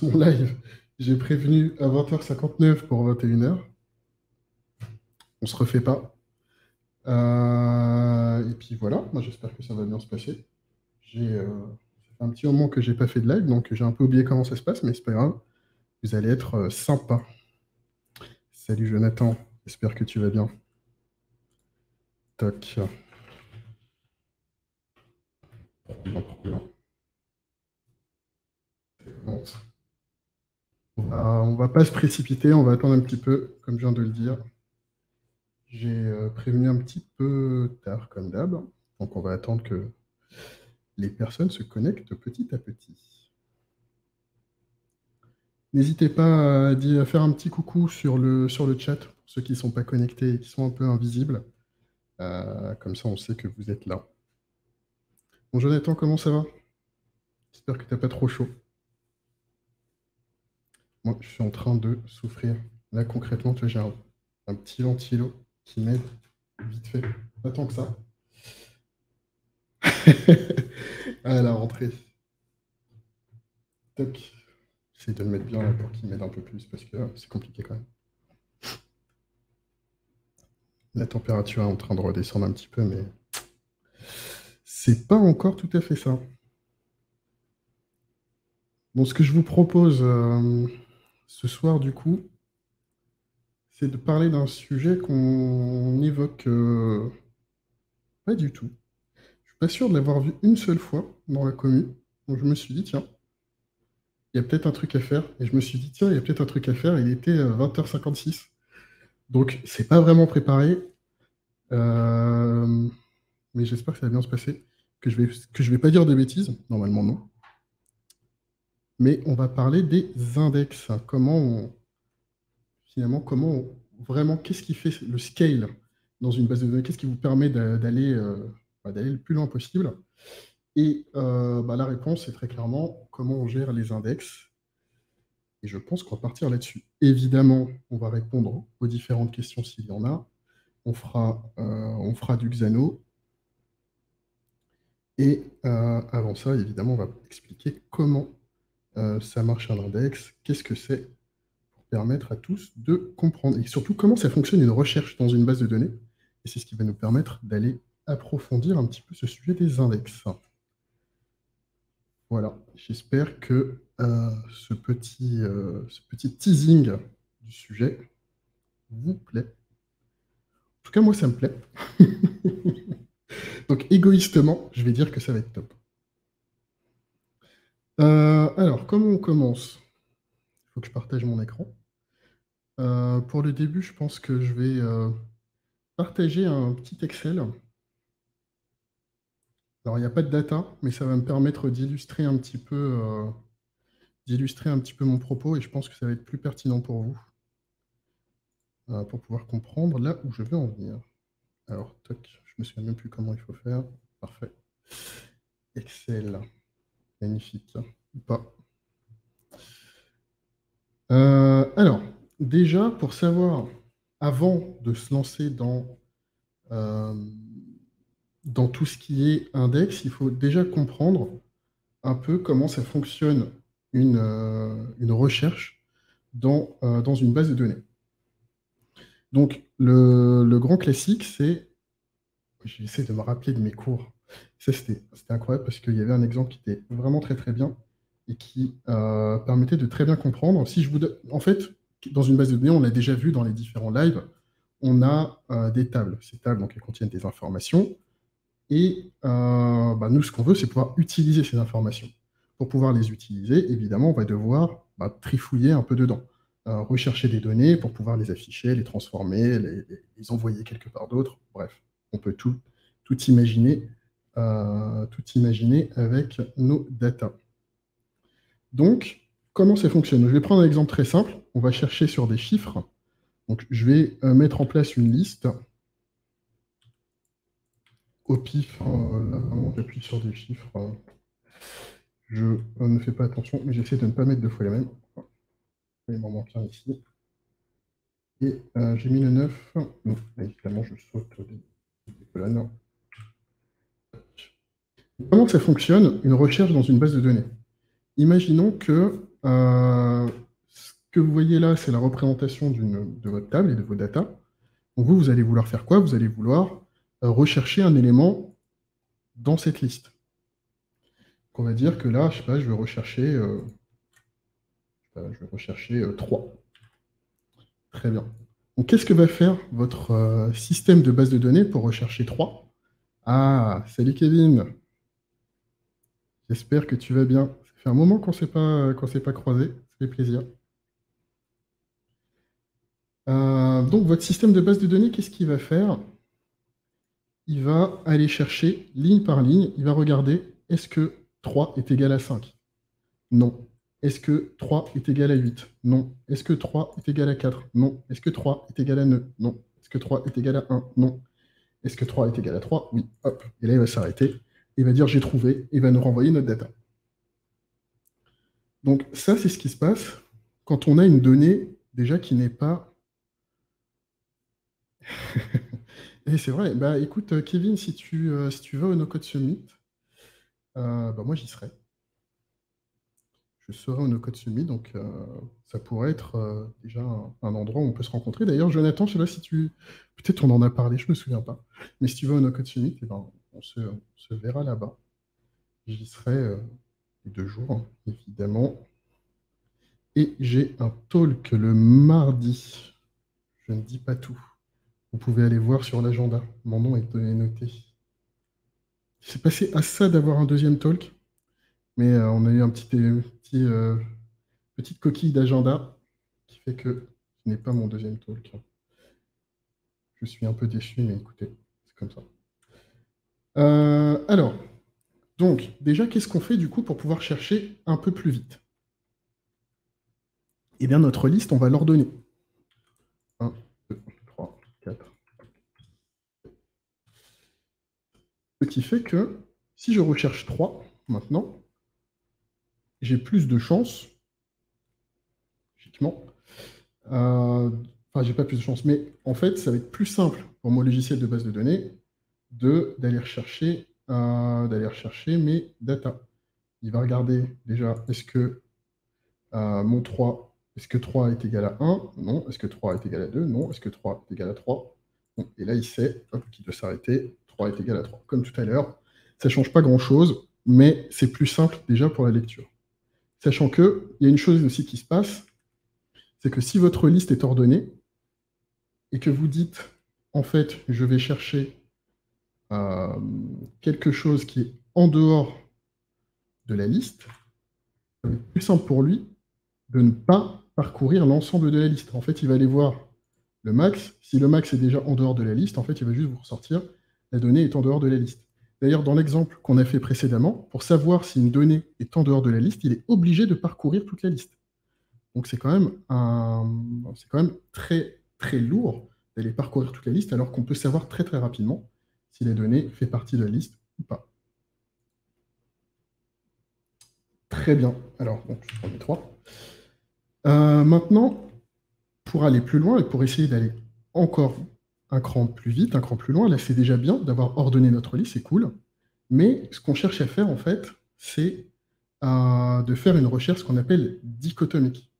Mon live, j'ai prévenu à 20h59 pour 21h. On se refait pas. Et puis voilà, moi j'espère que ça va bien se passer. Ça fait un petit moment que j'ai pas fait de live, donc j'ai un peu oublié comment ça se passe, mais c'est pas grave. Vous allez être sympa. Salut Jonathan, j'espère que tu vas bien. Toc. Bon. On va pas se précipiter, on va attendre un petit peu, comme je viens de le dire. J'ai prévenu un petit peu tard, comme d'hab. Donc on va attendre que les personnes se connectent petit à petit. N'hésitez pas à faire un petit coucou sur le chat, pour ceux qui ne sont pas connectés et qui sont un peu invisibles. Comme ça, on sait que vous êtes là. Bon, Jonathan, comment ça va? J'espère que tu n'as pas trop chaud. Moi, je suis en train de souffrir. Là, concrètement, tu vois, j'ai un petit ventilo qui m'aide vite fait. Pas tant que ça. À la rentrée. Toc. J'essaie de le mettre bien là pour qu'il m'aide un peu plus parce que c'est compliqué quand même. La température est en train de redescendre un petit peu, mais c'est pas encore tout à fait ça. Bon, ce que je vous propose ce soir, du coup, c'est de parler d'un sujet qu'on évoque pas du tout. Je suis pas sûr de l'avoir vu une seule fois dans la commu. Donc je me suis dit, tiens, il y a peut-être un truc à faire. Et je me suis dit, tiens, il y a peut-être un truc à faire. Il était 20h56. Donc c'est pas vraiment préparé. Euh, mais j'espère que ça va bien se passer. Que je vais pas dire de bêtises. Normalement, non. Mais on va parler des index. Finalement, vraiment, qu'est-ce qui fait le scale dans une base de données? Qu'est-ce qui vous permet d'aller le plus loin possible? Et la réponse est très clairement comment on gère les index. Et je pense qu'on va partir là-dessus. Évidemment, on va répondre aux différentes questions s'il y en a. On fera du Xano. Et avant ça, évidemment, on va expliquer comment ça marche un index, qu'est-ce que c'est, permettre à tous de comprendre. Et surtout, comment ça fonctionne une recherche dans une base de données. Et c'est ce qui va nous permettre d'aller approfondir un petit peu ce sujet des index. Voilà, j'espère que ce petit teasing du sujet vous plaît. En tout cas, moi, ça me plaît. Donc, égoïstement, je vais dire que ça va être top. Alors, comment on commence? Il faut que je partage mon écran. Pour le début, je pense que je vais partager un petit Excel. Alors, il n'y a pas de data, mais ça va me permettre d'illustrer un petit peu mon propos et je pense que ça va être plus pertinent pour vous, pour pouvoir comprendre là où je veux en venir. Alors, toc, je me souviens même plus comment il faut faire. Parfait. Excel. Magnifique. Ou pas. Alors, déjà, pour savoir, avant de se lancer euh, dans tout ce qui est index, il faut déjà comprendre un peu comment ça fonctionne une recherche dans une base de données. Donc, le grand classique, c'est, j'essaie de me rappeler de mes cours, ça c'était incroyable parce qu'il y avait un exemple qui était vraiment très très bien et qui permettait de très bien comprendre. Si je vous en fait, dans une base de données, on l'a déjà vu dans les différents lives, on a des tables. Ces tables, donc, elles contiennent des informations. Et nous, ce qu'on veut, c'est pouvoir utiliser ces informations. Pour pouvoir les utiliser, évidemment, on va devoir trifouiller un peu dedans, rechercher des données pour pouvoir les afficher, les transformer, les envoyer quelque part d'autre. Bref, on peut tout imaginer avec nos data. Donc, comment ça fonctionne? Je vais prendre un exemple très simple. On va chercher sur des chiffres. Donc, je vais mettre en place une liste au pif. Là, vraiment, j'appuie sur des chiffres. Je ne fais pas attention, mais j'essaie de ne pas mettre deux fois les mêmes. Il m'en manque un ici. Et j'ai mis le 9. Donc, évidemment, je saute des colonnes. Comment ça fonctionne, une recherche dans une base de données? Imaginons que Ce que vous voyez là, c'est la représentation de votre table et de vos datas. Donc vous allez vouloir faire quoi? Vous allez vouloir rechercher un élément dans cette liste. Donc on va dire que là, je sais pas, je vais rechercher 3. Très bien. Donc qu'est-ce que va faire votre système de base de données pour rechercher 3? Ah, salut Kevin. J'espère que tu vas bien. Ça fait un moment qu'on s'est pas croisé. Ça fait plaisir. Donc votre système de base de données, qu'est-ce qu'il va faire? Il va aller chercher ligne par ligne. Il va regarder, est-ce que 3 est égal à 5? Non. Est-ce que 3 est égal à 8? Non. Est-ce que 3 est égal à 4? Non. Est-ce que 3 est égal à 9? Non. Est-ce que 3 est égal à 1? Non. Est-ce que 3 est égal à 3? Oui. Hop. Et là, il va s'arrêter. Il va dire j'ai trouvé. Et il va nous renvoyer notre data. Donc ça, c'est ce qui se passe quand on a une donnée déjà qui n'est pas... Et c'est vrai. Bah, écoute, Kevin, si tu vas au No Code Summit, bah, moi, j'y serai. Je serai au No Code Summit, donc ça pourrait être déjà un endroit où on peut se rencontrer. D'ailleurs, Jonathan, je sais pas si tu... Peut-être on en a parlé, je me souviens pas. Mais si tu vas au No Code Summit, eh ben, on se verra là-bas. J'y serai les 2 jours, hein, évidemment. Et j'ai un talk le mardi. Je ne dis pas tout. Vous pouvez aller voir sur l'agenda. Mon nom est noté. C'est passé à ça d'avoir un deuxième talk, mais on a eu petite coquille d'agenda qui fait que ce n'est pas mon deuxième talk. Je suis un peu déçu, mais écoutez, c'est comme ça. Alors, donc, déjà, qu'est-ce qu'on fait du coup pour pouvoir chercher un peu plus vite? Eh bien, notre liste, on va l'ordonner. 1, 2, 3, 4. Ce qui fait que si je recherche 3 maintenant, j'ai plus de chances, logiquement. Enfin, j'ai pas plus de chance, mais en fait, ça va être plus simple pour mon logiciel de base de données d'aller rechercher mes data. Il va regarder déjà, est-ce que mon 3, est-ce que 3 est égal à 1? Non. Est-ce que 3 est égal à 2? Non. Est-ce que 3 est égal à 3? Bon. Et là, il sait qu'il doit s'arrêter. 3 est égal à 3. Comme tout à l'heure, ça ne change pas grand-chose, mais c'est plus simple déjà pour la lecture. Sachant qu'il y a une chose aussi qui se passe, c'est que si votre liste est ordonnée et que vous dites, en fait, je vais chercher quelque chose qui est en dehors de la liste, ça va être plus simple pour lui de ne pas parcourir l'ensemble de la liste. En fait, il va aller voir le max. Si le max est déjà en dehors de la liste, en fait, il va juste vous ressortir la donnée est en dehors de la liste. D'ailleurs, dans l'exemple qu'on a fait précédemment, pour savoir si une donnée est en dehors de la liste, il est obligé de parcourir toute la liste. Donc c'est quand même très, très lourd d'aller parcourir toute la liste, alors qu'on peut savoir très, très rapidement si la donnée fait partie de la liste ou pas. Très bien. Alors, donc, je prends les 3. Maintenant, pour aller plus loin et pour essayer d'aller encore un cran plus vite, un cran plus loin, là, c'est déjà bien d'avoir ordonné notre liste, c'est cool. Mais ce qu'on cherche à faire, en fait, c'est de faire une recherche qu'on appelle dichotomique.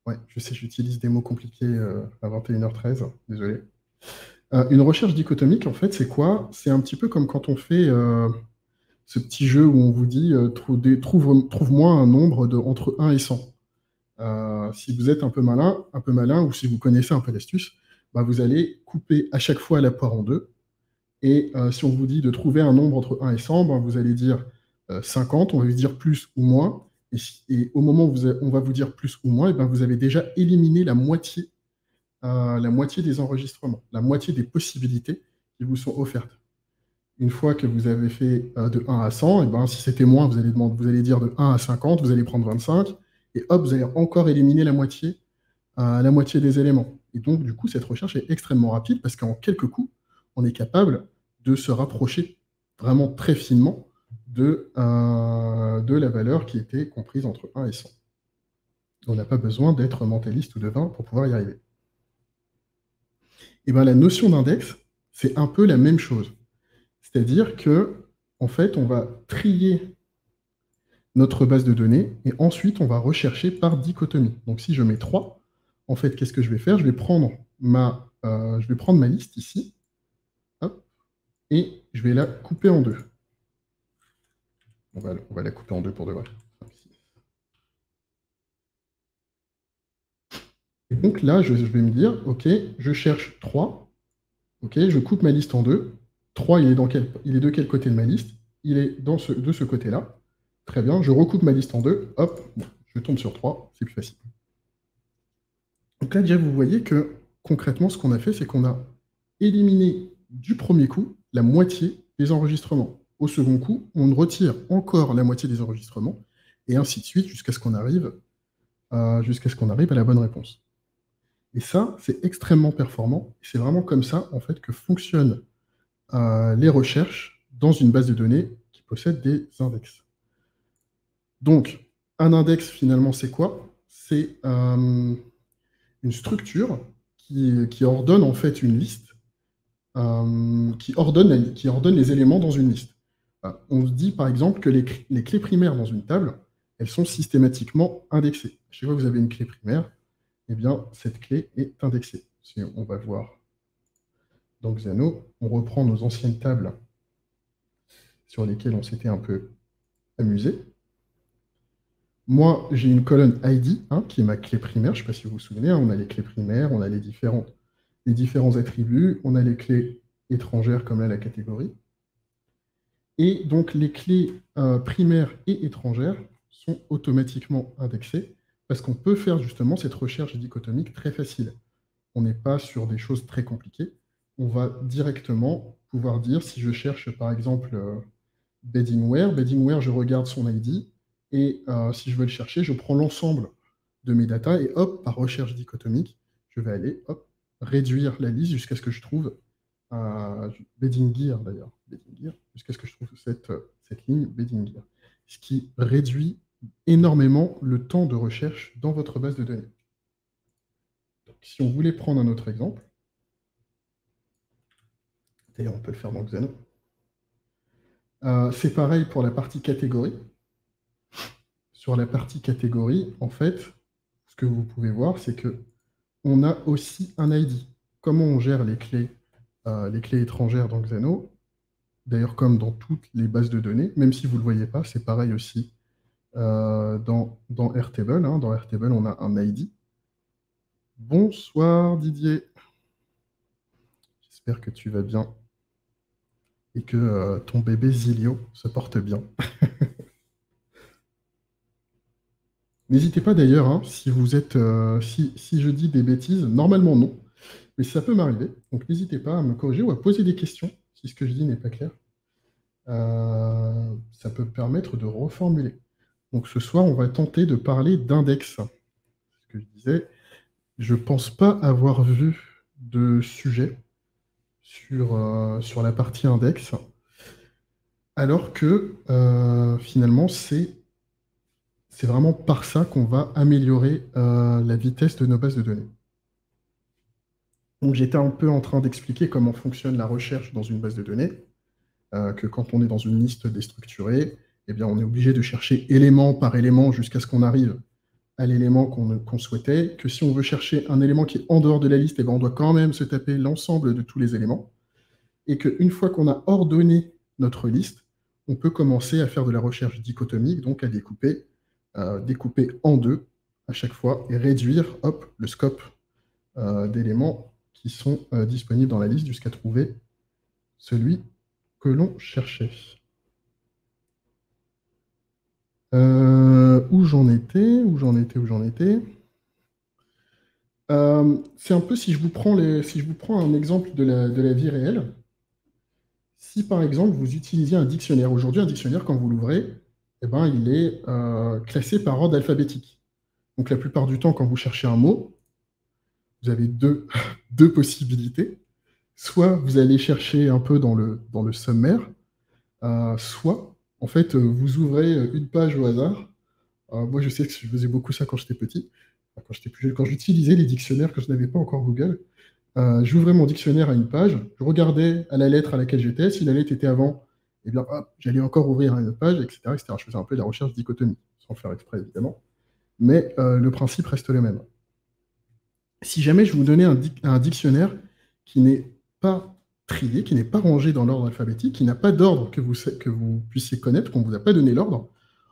Ouais, je sais, j'utilise des mots compliqués à 21h13, désolé. Une recherche dichotomique, en fait, c'est quoi? C'est un petit peu comme quand on fait ce petit jeu où on vous dit trouve-moi un nombre entre 1 et 100. Si vous êtes un peu malin, ou si vous connaissez un peu l'astuce, bah, vous allez couper à chaque fois la poire en deux. Et si on vous dit de trouver un nombre entre 1 et 100, bah, vous allez dire 50, on va vous dire plus ou moins. Et au moment où on va vous dire plus ou moins, et ben vous avez déjà éliminé la moitié des enregistrements, la moitié des possibilités qui vous sont offertes. Une fois que vous avez fait de 1 à 100, et ben, si c'était moins, vous allez dire de 1 à 50, vous allez prendre 25, et hop, vous allez encore éliminer la moitié des éléments. Et donc, du coup, cette recherche est extrêmement rapide parce qu'en quelques coups, on est capable de se rapprocher vraiment très finement de la valeur qui était comprise entre 1 et 100. On n'a pas besoin d'être mentaliste ou de 20 pour pouvoir y arriver. Et bien, la notion d'index, c'est un peu la même chose. C'est-à-dire que, en fait, on va trier notre base de données, et ensuite, on va rechercher par dichotomie. Donc, si je mets 3, en fait, qu'est-ce que je vais faire? Je vais prendre ma liste ici, hop, et je vais la couper en deux. On va la couper en deux pour de vrai. Et donc là, je vais me dire, OK, je cherche 3. OK, je coupe ma liste en deux. 3, il est de quel côté de ma liste? Il est de ce côté-là. Très bien, je recoupe ma liste en deux. Hop, bon, je tombe sur 3, c'est plus facile. Donc là, déjà, vous voyez que concrètement, ce qu'on a fait, c'est qu'on a éliminé du premier coup la moitié des enregistrements. Au second coup, on retire encore la moitié des enregistrements, et ainsi de suite, jusqu'à ce qu'on arrive à la bonne réponse. Et ça, c'est extrêmement performant. C'est vraiment comme ça, en fait, que fonctionnent les recherches dans une base de données qui possède des index. Donc, un index, finalement, c'est quoi? C'est une structure qui ordonne, en fait, une liste, qui ordonne les éléments dans une liste. On se dit, par exemple, que les clés primaires dans une table, elles sont systématiquement indexées. Chaque fois que vous avez une clé primaire, eh bien, cette clé est indexée. Si on va voir dans Xano, on reprend nos anciennes tables sur lesquelles on s'était un peu amusé. Moi, j'ai une colonne ID, qui est ma clé primaire. Je ne sais pas si vous vous souvenez, on a les clés primaires, on a les différents attributs, on a les clés étrangères comme là la catégorie. Et donc, les clés primaires et étrangères sont automatiquement indexées parce qu'on peut faire justement cette recherche dichotomique très facile. On n'est pas sur des choses très compliquées. On va directement pouvoir dire, si je cherche par exemple beddingware, je regarde son ID, et si je veux le chercher, je prends l'ensemble de mes datas, et hop, par recherche dichotomique, je vais aller réduire la liste jusqu'à ce que je trouve bedding gear d'ailleurs, jusqu'à ce que je trouve cette ligne bedding gear. Ce qui réduit énormément le temps de recherche dans votre base de données. Donc, si on voulait prendre un autre exemple, d'ailleurs on peut le faire dans Xano, c'est pareil pour la partie catégorie. Sur la partie catégorie, en fait, ce que vous pouvez voir, c'est qu'on a aussi un ID. Comment on gère les clés étrangères dans Xano, d'ailleurs comme dans toutes les bases de données, même si vous ne le voyez pas, c'est pareil aussi dans Airtable. Dans Airtable, on a un ID. Bonsoir Didier. J'espère que tu vas bien et que ton bébé Zilio se porte bien. N'hésitez pas d'ailleurs, si vous êtes, si je dis des bêtises, normalement non, mais ça peut m'arriver. Donc n'hésitez pas à me corriger ou à poser des questions si ce que je dis n'est pas clair. Ça peut me permettre de reformuler. Donc ce soir, on va tenter de parler d'index. Ce que je disais, je ne pense pas avoir vu de sujet sur la partie index, alors que finalement, c'est vraiment par ça qu'on va améliorer la vitesse de nos bases de données. Donc j'étais un peu en train d'expliquer comment fonctionne la recherche dans une base de données, que quand on est dans une liste déstructurée, eh bien, on est obligé de chercher élément par élément jusqu'à ce qu'on arrive à l'élément qu'on souhaitait, que si on veut chercher un élément qui est en dehors de la liste, eh bien, on doit quand même se taper l'ensemble de tous les éléments, et qu'une fois qu'on a ordonné notre liste, on peut commencer à faire de la recherche dichotomique, donc à découper en deux à chaque fois, et réduire le scope d'éléments qui sont disponibles dans la liste jusqu'à trouver celui que l'on cherchait. Où j'en étais. C'est un peu si je vous prends un exemple de la vie réelle. Si par exemple vous utilisiez un dictionnaire, aujourd'hui un dictionnaire quand vous l'ouvrez, eh ben, il est classé par ordre alphabétique. Donc la plupart du temps quand vous cherchez un mot, vous avez deux possibilités. Soit vous allez chercher un peu dans le sommaire, soit en fait vous ouvrez une page au hasard. Moi je sais que je faisais beaucoup ça quand j'étais petit, quand j'étais plus jeune, quand j'utilisais les dictionnaires, que je n'avais pas encore Google. J'ouvrais mon dictionnaire à une page, je regardais à la lettre à laquelle j'étais, si la lettre était avant, eh bien, hop, j'allais encore ouvrir une autre page, etc., etc. Je faisais un peu de la recherche dichotomie, sans faire exprès, évidemment. Mais le principe reste le même. Si jamais je vous donnais un dictionnaire qui n'est pas trié, qui n'est pas rangé dans l'ordre alphabétique, qui n'a pas d'ordre que vous puissiez connaître, qu'on ne vous a pas donné l'ordre,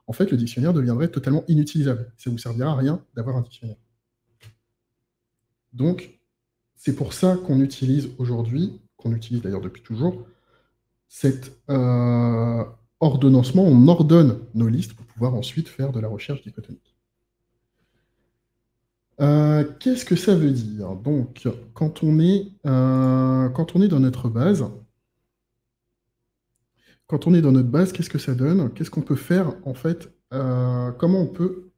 en fait, le dictionnaire deviendrait totalement inutilisable. Ça ne vous servira à rien d'avoir un dictionnaire. Donc, c'est pour ça qu'on utilise aujourd'hui, qu'on utilise d'ailleurs depuis toujours, cet ordonnancement. On ordonne nos listes pour pouvoir ensuite faire de la recherche dichotomique. Qu'est-ce que ça veut dire? Donc, quand on est dans notre base, qu'est-ce que ça donne? Qu'est-ce qu'on peut faire en fait? Comment on peut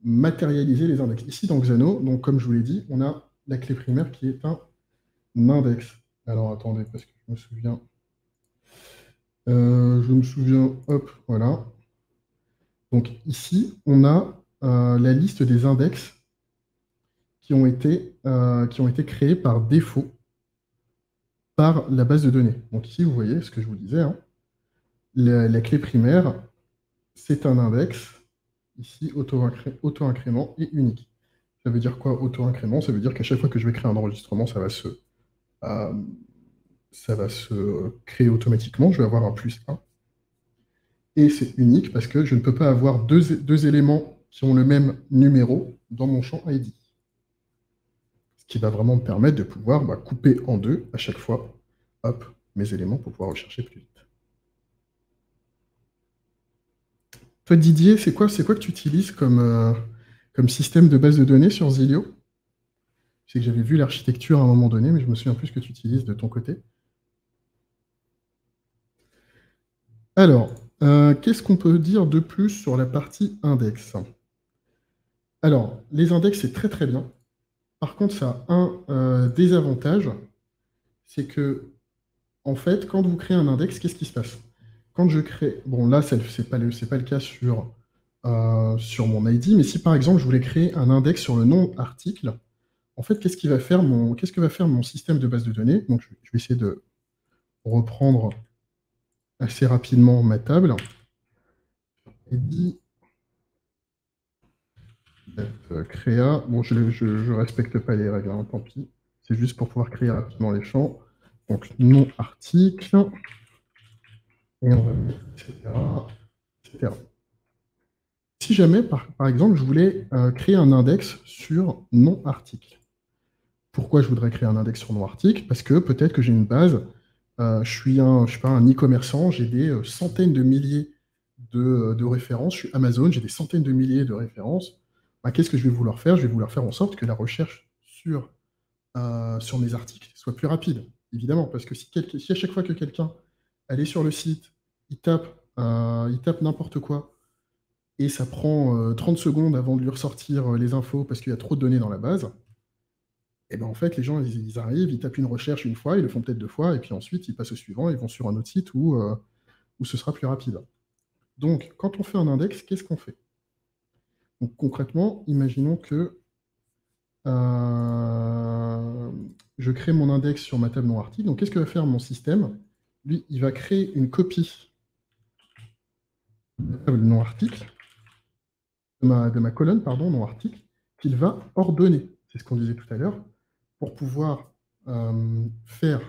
matérialiser les index? Ici, dans Xano, donc, comme je vous l'ai dit, on a la clé primaire qui est un index. Alors, attendez, parce que je me souviens. Hop, voilà. Donc, ici, on a la liste des index qui ont été créés par défaut par la base de données. Donc, ici, vous voyez ce que je vous disais, hein. La clé primaire, c'est un index, ici, auto-incrément et unique. Ça veut dire quoi, auto-incrément? Ça veut dire qu'à chaque fois que je vais créer un enregistrement, euh, ça va se créer automatiquement. Je vais avoir un +1. Et c'est unique parce que je ne peux pas avoir deux éléments qui ont le même numéro dans mon champ ID. Ce qui va vraiment me permettre de pouvoir couper en deux à chaque fois, hop, mes éléments pour pouvoir rechercher plus vite. Toi, Didier, c'est quoi que tu utilises comme système de base de données sur Zilio? Je sais que j'avais vu l'architecture à un moment donné, mais je me souviens plus ce que tu utilises de ton côté. Alors, qu'est-ce qu'on peut dire de plus sur la partie index? Alors, les index, c'est très très bien. Par contre, ça a un désavantage, c'est que, en fait, quand vous créez un index, qu'est-ce qui se passe? Quand je crée, bon là, c'est pas le cas sur mon ID, mais si par exemple je voulais créer un index sur le nom article, en fait, qu'est-ce que va faire mon système de base de données? Donc, je vais essayer de reprendre assez rapidement ma table. ID créa. Bon, je ne respecte pas les règles, hein, tant pis. C'est juste pour pouvoir créer rapidement les champs. Donc, nom article, et on va mettre, etc., etc. Si jamais, par exemple, je voulais créer un index sur nom article. Pourquoi je voudrais créer un index sur nom article? Parce que peut-être que j'ai une base, je suis je sais pas, un e-commerçant, j'ai des centaines de milliers de références, je suis Amazon, j'ai des centaines de milliers de références. Qu'est-ce que je vais vouloir faire? Je vais vouloir faire en sorte que la recherche sur mes articles soit plus rapide, évidemment, parce que si à chaque fois que quelqu'un allait sur le site, il tape n'importe quoi, et ça prend 30 secondes avant de lui ressortir les infos parce qu'il y a trop de données dans la base, et ben en fait, les gens, ils arrivent, ils tapent une recherche une fois, ils le font peut-être deux fois, et puis ensuite, ils passent au suivant, ils vont sur un autre site où ce sera plus rapide. Donc, quand on fait un index, qu'est-ce qu'on fait? Donc, concrètement, imaginons que euh, je crée mon index sur ma table non article. Donc, qu'est-ce que va faire mon système? Lui, il va créer une copie de la table non article, de ma colonne, pardon, non article, qu'il va ordonner. C'est ce qu'on disait tout à l'heure. Pour pouvoir faire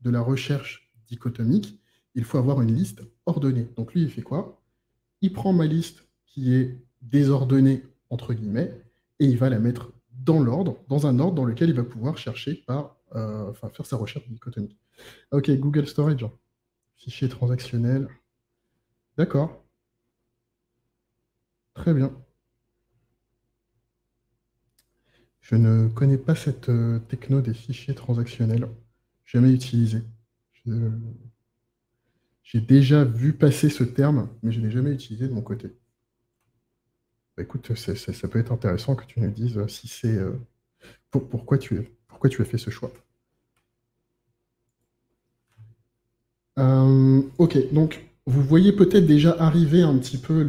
de la recherche dichotomique, il faut avoir une liste ordonnée. Donc lui, il fait quoi? Il prend ma liste qui est désordonnée, entre guillemets, et il va la mettre dans l'ordre, dans un ordre dans lequel il va pouvoir chercher faire sa recherche dichotomique. Ok, Google Storage, fichier transactionnel. D'accord, très bien. Je ne connais pas cette techno des fichiers transactionnels. Jamais utilisé. Je- J'ai déjà vu passer ce terme, mais je ne l'ai jamais utilisé de mon côté. Bah, écoute, ça peut être intéressant que tu nous dises si c'est pourquoi tu as fait ce choix. Ok, donc vous voyez peut-être déjà arriver un petit peu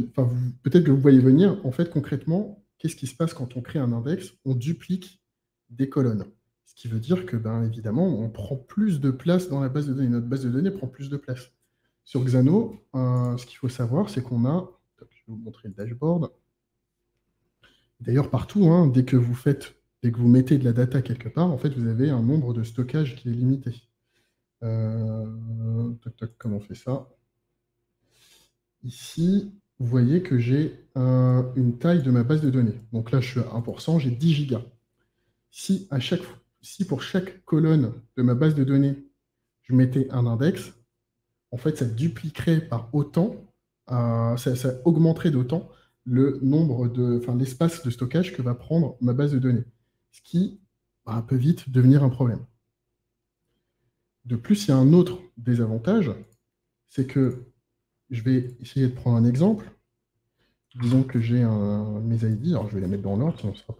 enfin, peut-être que vous voyez venir. En fait, concrètement, qu'est-ce qui se passe quand on crée un index? On duplique des colonnes. qui veut dire que, ben, évidemment, on prend plus de place dans la base de données. Notre base de données prend plus de place. Sur Xano, ce qu'il faut savoir, c'est qu'on a... Je vais vous montrer le dashboard. D'ailleurs, partout, hein, dès que vous mettez de la data quelque part, en fait, vous avez un nombre de stockage qui est limité. Comment on fait ça? Ici, vous voyez que j'ai une taille de ma base de données. Donc là, je suis à 1%, j'ai 10 gigas. Si pour chaque colonne de ma base de données, je mettais un index, en fait, ça dupliquerait par autant, ça augmenterait d'autant le nombre l'espace de stockage que va prendre ma base de données, ce qui peut vite devenir un problème. De plus, il y a un autre désavantage, c'est que je vais essayer de prendre un exemple. Disons que j'ai mes ID, alors je vais les mettre dans l'ordre, sinon ce ne sera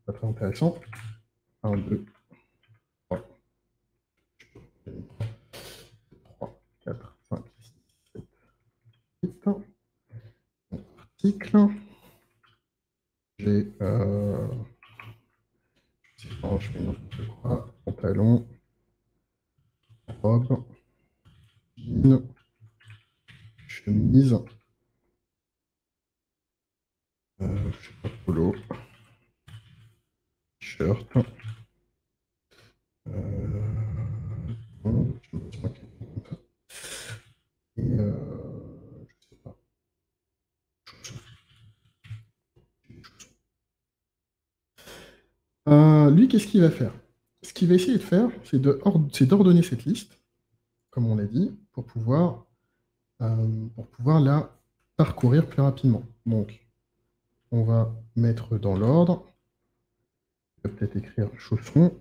pas très intéressant. 1, 2, 3, 4, 5, 6, 7, 8. Article. J'ai, je fais n'importe quoi, pantalon, robe, jean, chemise, je sais pas, polo, shirt, bon, je me tiens comme ça. Et je sais pas. Lui, qu'est-ce qu'il va faire? Ce qu'il va essayer de faire, c'est d'ordonner cette liste, comme on l'a dit, pour pouvoir la parcourir plus rapidement. Donc, on va mettre dans l'ordre. On va peut-être écrire chausson,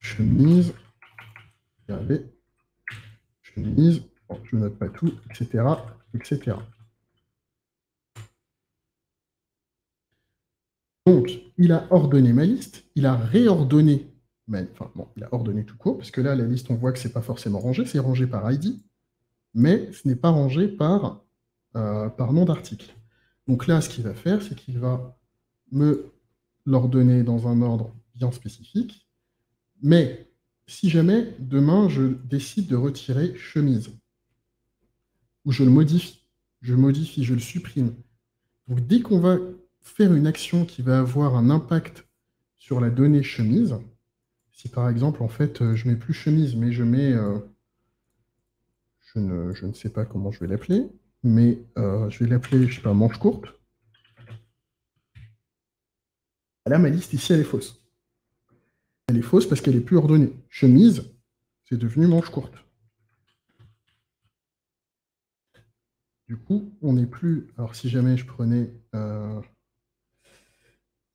chemise, regardez, chemise, bon, je ne note pas tout, etc., etc. Donc, il a ordonné ma liste, il a réordonné, il a ordonné tout court, parce que là, la liste, on voit que ce n'est pas forcément rangé, c'est rangé par ID, mais ce n'est pas rangé par nom d'article. Donc là, ce qu'il va faire, c'est qu'il va me l'ordonner dans un ordre bien spécifique, mais si jamais demain je décide de retirer chemise, ou je le modifie, je le supprime. Donc dès qu'on va faire une action qui va avoir un impact sur la donnée chemise, si par exemple en fait je mets plus chemise, mais je mets, je ne sais pas comment je vais l'appeler, mais je vais l'appeler, je sais pas, manche courte. Là, ma liste ici, elle est fausse. Elle est fausse parce qu'elle est plus ordonnée. Chemise, c'est devenu manche courte. Du coup, on n'est plus... Alors, si jamais je prenais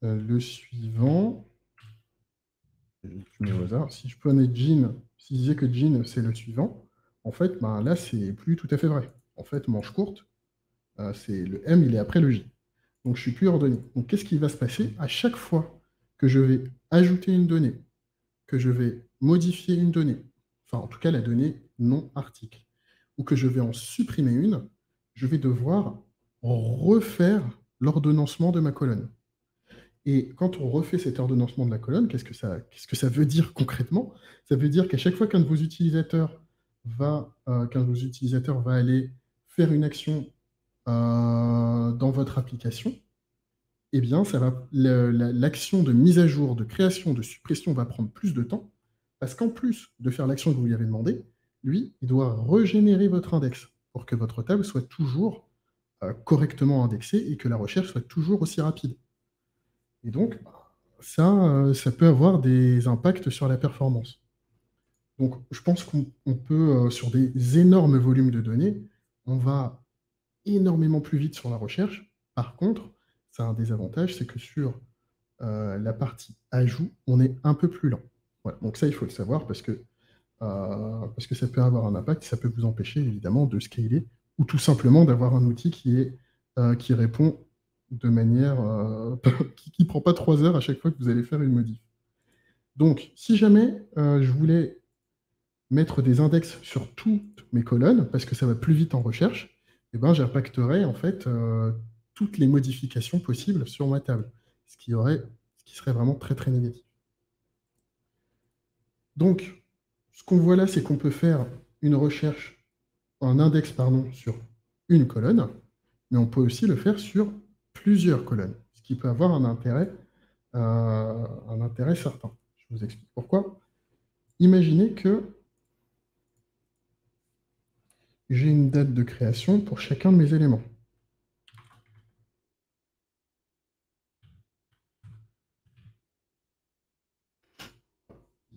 le suivant, je mets au hasard, si je prenais jean, si je disais que jean, c'est le suivant, en fait, ben, là, c'est plus tout à fait vrai. En fait, manche courte, c'est le M, il est après le J. Donc, je suis plus ordonné. Donc, qu'est-ce qui va se passer? À chaque fois que je vais ajouter une donnée, que je vais modifier une donnée, enfin, en tout cas, la donnée non article, ou que je vais en supprimer une, je vais devoir refaire l'ordonnancement de ma colonne. Et quand on refait cet ordonnancement de la colonne, qu'est-ce que ça veut dire concrètement? Ça veut dire qu'à chaque fois qu'un de vos utilisateurs va aller faire une action dans votre application, eh bien, l'action de mise à jour, de création, de suppression va prendre plus de temps, parce qu'en plus de faire l'action que vous lui avez demandé, lui, il doit régénérer votre index pour que votre table soit toujours correctement indexée et que la recherche soit toujours aussi rapide. Et donc, ça peut avoir des impacts sur la performance. Donc, je pense qu'on peut, sur des énormes volumes de données, on va énormément plus vite sur la recherche. Par contre, ça a un désavantage, c'est que sur la partie ajout, on est un peu plus lent. Voilà. Donc ça, il faut le savoir parce que ça peut avoir un impact, ça peut vous empêcher évidemment de scaler ou tout simplement d'avoir un outil qui répond de manière qui ne prend pas 3 heures à chaque fois que vous allez faire une modif. Donc, si jamais je voulais mettre des index sur toutes mes colonnes, parce que ça va plus vite en recherche, eh ben, j'impacterais en fait toutes les modifications possibles sur ma table, ce qui serait vraiment très très négatif. Donc, ce qu'on voit là, c'est qu'on peut faire une recherche, un index, pardon, sur une colonne, mais on peut aussi le faire sur plusieurs colonnes, ce qui peut avoir un intérêt certain. Je vous explique pourquoi. Imaginez que j'ai une date de création pour chacun de mes éléments.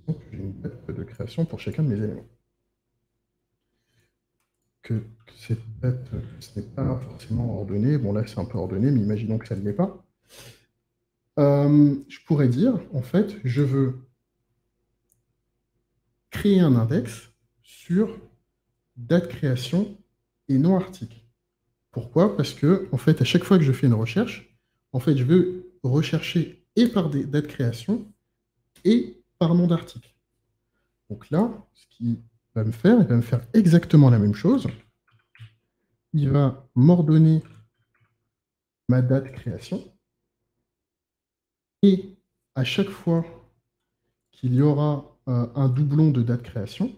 Donc, j'ai une date de création pour chacun de mes éléments. Que cette date, ce n'est pas forcément ordonné. Bon, là, c'est un peu ordonné, mais imaginons que ça ne l'est pas. Je pourrais dire, en fait, je veux créer un index sur date création et non article. Pourquoi? Parce que, en fait, à chaque fois que je fais une recherche, en fait, je veux rechercher et par des dates création et par nom d'article. Donc là, ce qu'il va me faire, il va me faire exactement la même chose. Il va m'ordonner ma date création. Et à chaque fois qu'il y aura un doublon de date création,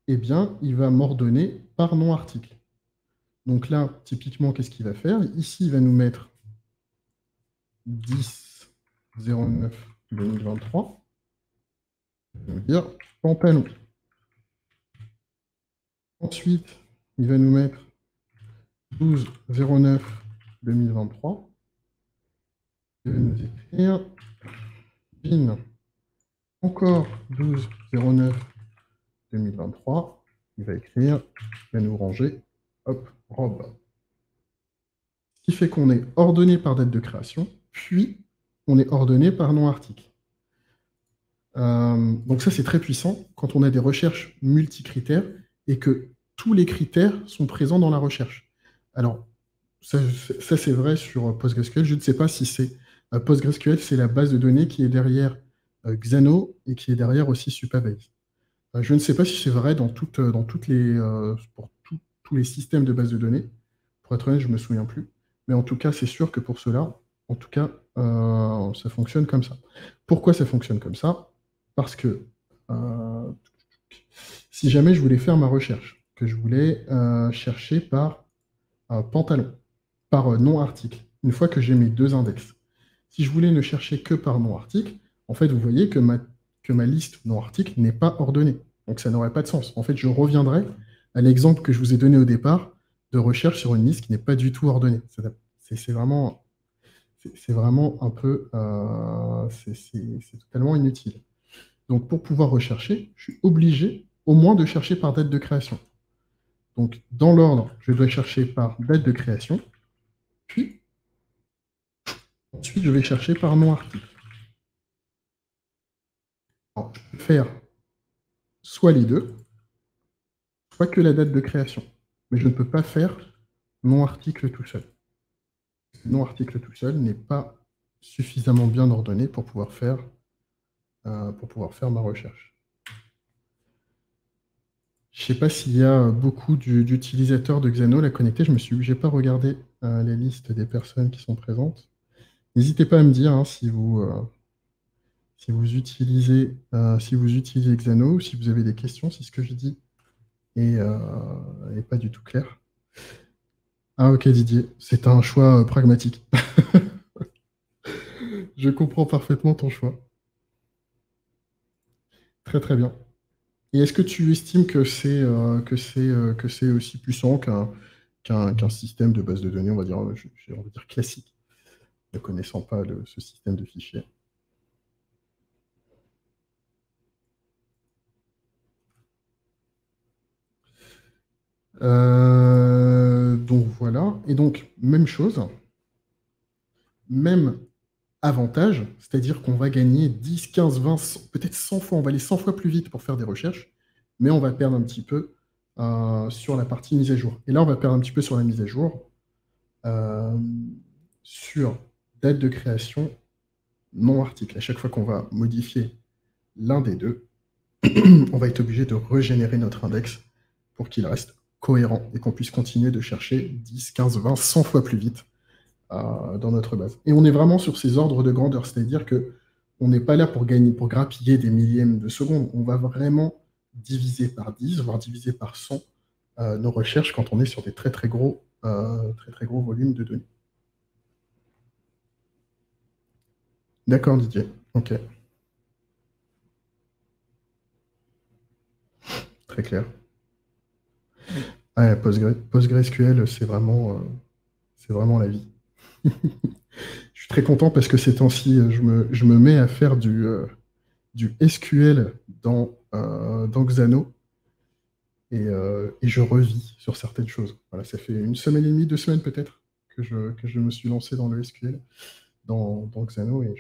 eh bien, il va m'ordonner par nom article. Donc là, typiquement, qu'est-ce qu'il va faire? Ici, il va nous mettre 10-09-2023. Il va nous dire pantalon. Ensuite, il va nous mettre 12-09-2023. Il va nous écrire jean. Encore 12-09-2023. Il va écrire, il va nous ranger, hop, robe. Ce qui fait qu'on est ordonné par date de création, puis on est ordonné par nom article. Donc ça, c'est très puissant quand on a des recherches multicritères et que tous les critères sont présents dans la recherche. Alors, ça c'est vrai sur PostgreSQL. Je ne sais pas si c'est PostgreSQL, c'est la base de données qui est derrière Xano et qui est derrière aussi Supabase. Je ne sais pas si c'est vrai dans toutes les, pour tous les systèmes de base de données. Pour être honnête, je ne me souviens plus. Mais en tout cas, c'est sûr que pour cela, en tout cas, ça fonctionne comme ça. Pourquoi ça fonctionne comme ça? Parce que si jamais je voulais faire ma recherche, que je voulais chercher par pantalon, par nom article, une fois que j'ai mes deux index, si je voulais ne chercher que par nom article, en fait, vous voyez que ma liste nom article n'est pas ordonnée. Donc ça n'aurait pas de sens. En fait, je reviendrai à l'exemple que je vous ai donné au départ de recherche sur une liste qui n'est pas du tout ordonnée. C'est vraiment un peu... c'est totalement inutile. Donc pour pouvoir rechercher, je suis obligé au moins de chercher par date de création. Donc dans l'ordre, je dois chercher par date de création, puis ensuite je vais chercher par nom article. Alors, je peux faire soit les deux, soit que la date de création. Mais je ne peux pas faire nom article tout seul. Nom article tout seul n'est pas suffisamment bien ordonné pour pouvoir faire ma recherche. Je ne sais pas s'il y a beaucoup d'utilisateurs de Xano là connectés. Je n'ai pas regardé les listes des personnes qui sont présentes. N'hésitez pas à me dire hein, si vous utilisez Xano ou si vous avez des questions, si ce que je dis n'est pas du tout clair. Ah ok Didier, c'est un choix pragmatique. Je comprends parfaitement ton choix. Très très bien. Et est-ce que tu estimes que c'est aussi puissant qu'un système de base de données, on va dire classique, ne connaissant pas ce système de fichiers? Donc voilà. Et donc, même chose, même avantage, c'est-à-dire qu'on va gagner 10, 15, 20, peut-être 100 fois, on va aller 100 fois plus vite pour faire des recherches, mais on va perdre un petit peu sur la partie mise à jour. Et là, on va perdre un petit peu sur la mise à jour, sur date de création, non article. À chaque fois qu'on va modifier l'un des deux, on va être obligé de régénérer notre index pour qu'il reste cohérent et qu'on puisse continuer de chercher 10, 15, 20, 100 fois plus vite dans notre base. Et on est vraiment sur ces ordres de grandeur, c'est-à-dire que on n'est pas là pour gagner, pour grappiller des millièmes de secondes. On va vraiment diviser par 10, voire diviser par 100 nos recherches quand on est sur des très très gros volumes de données. D'accord, Didier. Ok. Très clair. Ouais, PostgreSQL, c'est vraiment la vie. Je suis très content parce que ces temps-ci, je me mets à faire du SQL dans Xano et je revis sur certaines choses. Voilà, ça fait une semaine et demie, 2 semaines peut-être que je me suis lancé dans le SQL, dans Xano, et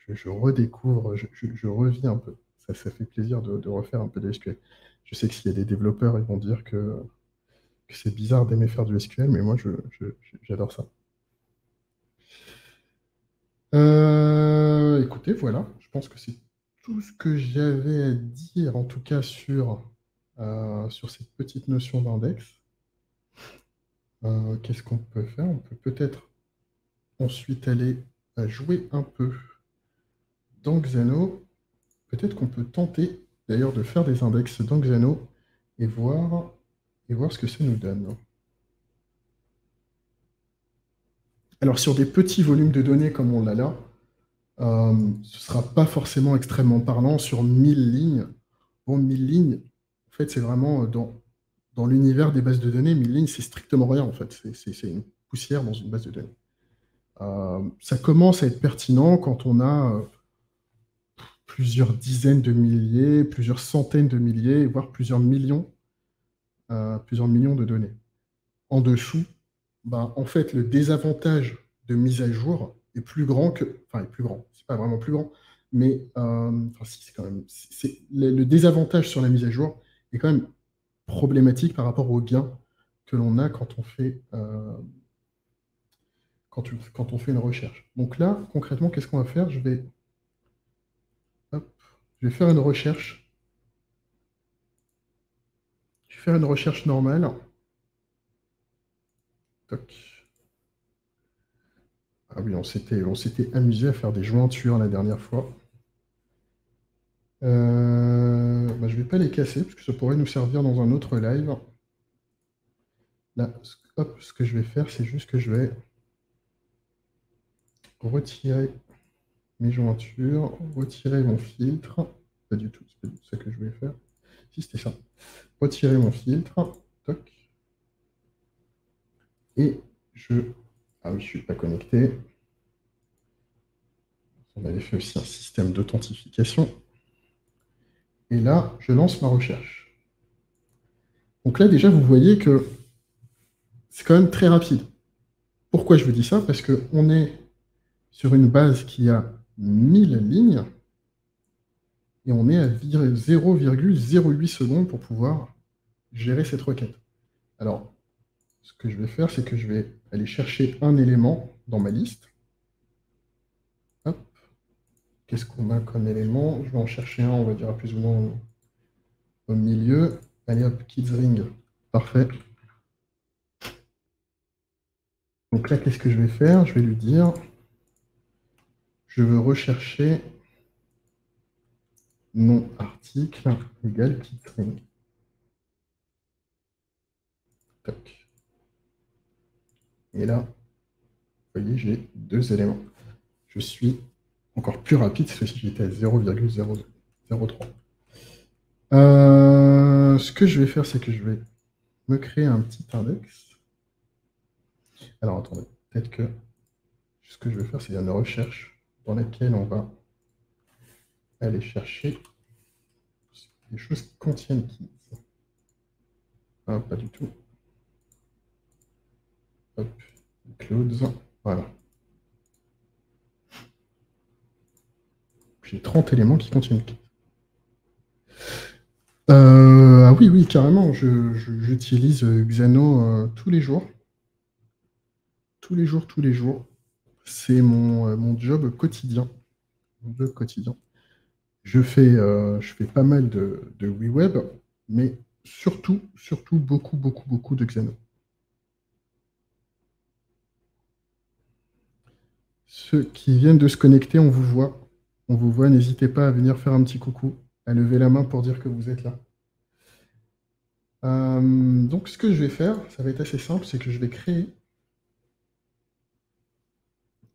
je redécouvre, je revis un peu. Ça fait plaisir de refaire un peu de SQL. Je sais que s'il y a des développeurs, ils vont dire que c'est bizarre d'aimer faire du SQL, mais moi, j'adore ça. Écoutez, voilà, je pense que c'est tout ce que j'avais à dire, en tout cas sur cette petite notion d'index. Qu'est-ce qu'on peut faire? On peut peut-être ensuite aller jouer un peu dans Xano. Peut-être qu'on peut tenter d'ailleurs de faire des index dans Xano et voir ce que ça nous donne. Alors sur des petits volumes de données comme on l'a là, ce ne sera pas forcément extrêmement parlant sur 1000 lignes. Bon, 1000 lignes, en fait, c'est vraiment dans l'univers des bases de données, 1000 lignes, c'est strictement rien, en fait. C'est une poussière dans une base de données. Ça commence à être pertinent quand on a plusieurs dizaines de milliers, plusieurs centaines de milliers, voire plusieurs millions de données. En dessous, ben, en fait, le désavantage de mise à jour est plus grand que. Enfin, est plus grand, c'est pas vraiment plus grand, mais enfin, si, c'est quand même. Le désavantage sur la mise à jour est quand même problématique par rapport au gain que l'on a quand on fait une recherche. Donc là, concrètement, qu'est-ce qu'on va faire? Hop, je vais faire une recherche. Je vais faire une recherche normale. Toc. Ah oui, on s'était amusé à faire des jointures la dernière fois. Bah, je ne vais pas les casser parce que ça pourrait nous servir dans un autre live. Là, hop, ce que je vais faire, c'est juste que je vais retirer mes jointures, retirer mon filtre. Pas du tout, c'est pas du tout ça que je voulais faire. Si, c'était ça. Retirer mon filtre. Toc. Et je. Ah oui, je ne suis pas connecté. On avait fait aussi un système d'authentification. Et là, je lance ma recherche. Donc là, déjà, vous voyez que c'est quand même très rapide. Pourquoi je vous dis ça? Parce qu'on est sur une base qui a 1000 lignes et on est à 0,08 secondes pour pouvoir gérer cette requête. Alors, ce que je vais faire, c'est que je vais aller chercher un élément dans ma liste. Hop. Qu'est-ce qu'on a comme élément? Je vais en chercher un, on va dire plus ou moins au milieu. Allez hop, kidsring. Parfait. Donc là, qu'est-ce que je vais faire? Je vais lui dire, je veux rechercher nom article égale kidsring. Toc. Et là, vous voyez, j'ai 2 éléments. Je suis encore plus rapide, cette fois-ci j'étais à 0,003. Ce que je vais faire, c'est que je vais me créer un petit index. Alors attendez, peut-être que ce que je vais faire, c'est une recherche dans laquelle on va aller chercher des choses qui contiennent keys. Ah, pas du tout. Hop, clouds, voilà. J'ai 30 éléments qui contiennent keys. Ah oui, oui, carrément. J'utilise Xano tous les jours. Tous les jours, tous les jours. C'est mon job quotidien. Mon job quotidien. Je fais pas mal de WeWeb, mais surtout beaucoup, beaucoup, beaucoup de Xano. Ceux qui viennent de se connecter, on vous voit. On vous voit, n'hésitez pas à venir faire un petit coucou, à lever la main pour dire que vous êtes là. Donc, ce que je vais faire, ça va être assez simple, c'est que je vais créer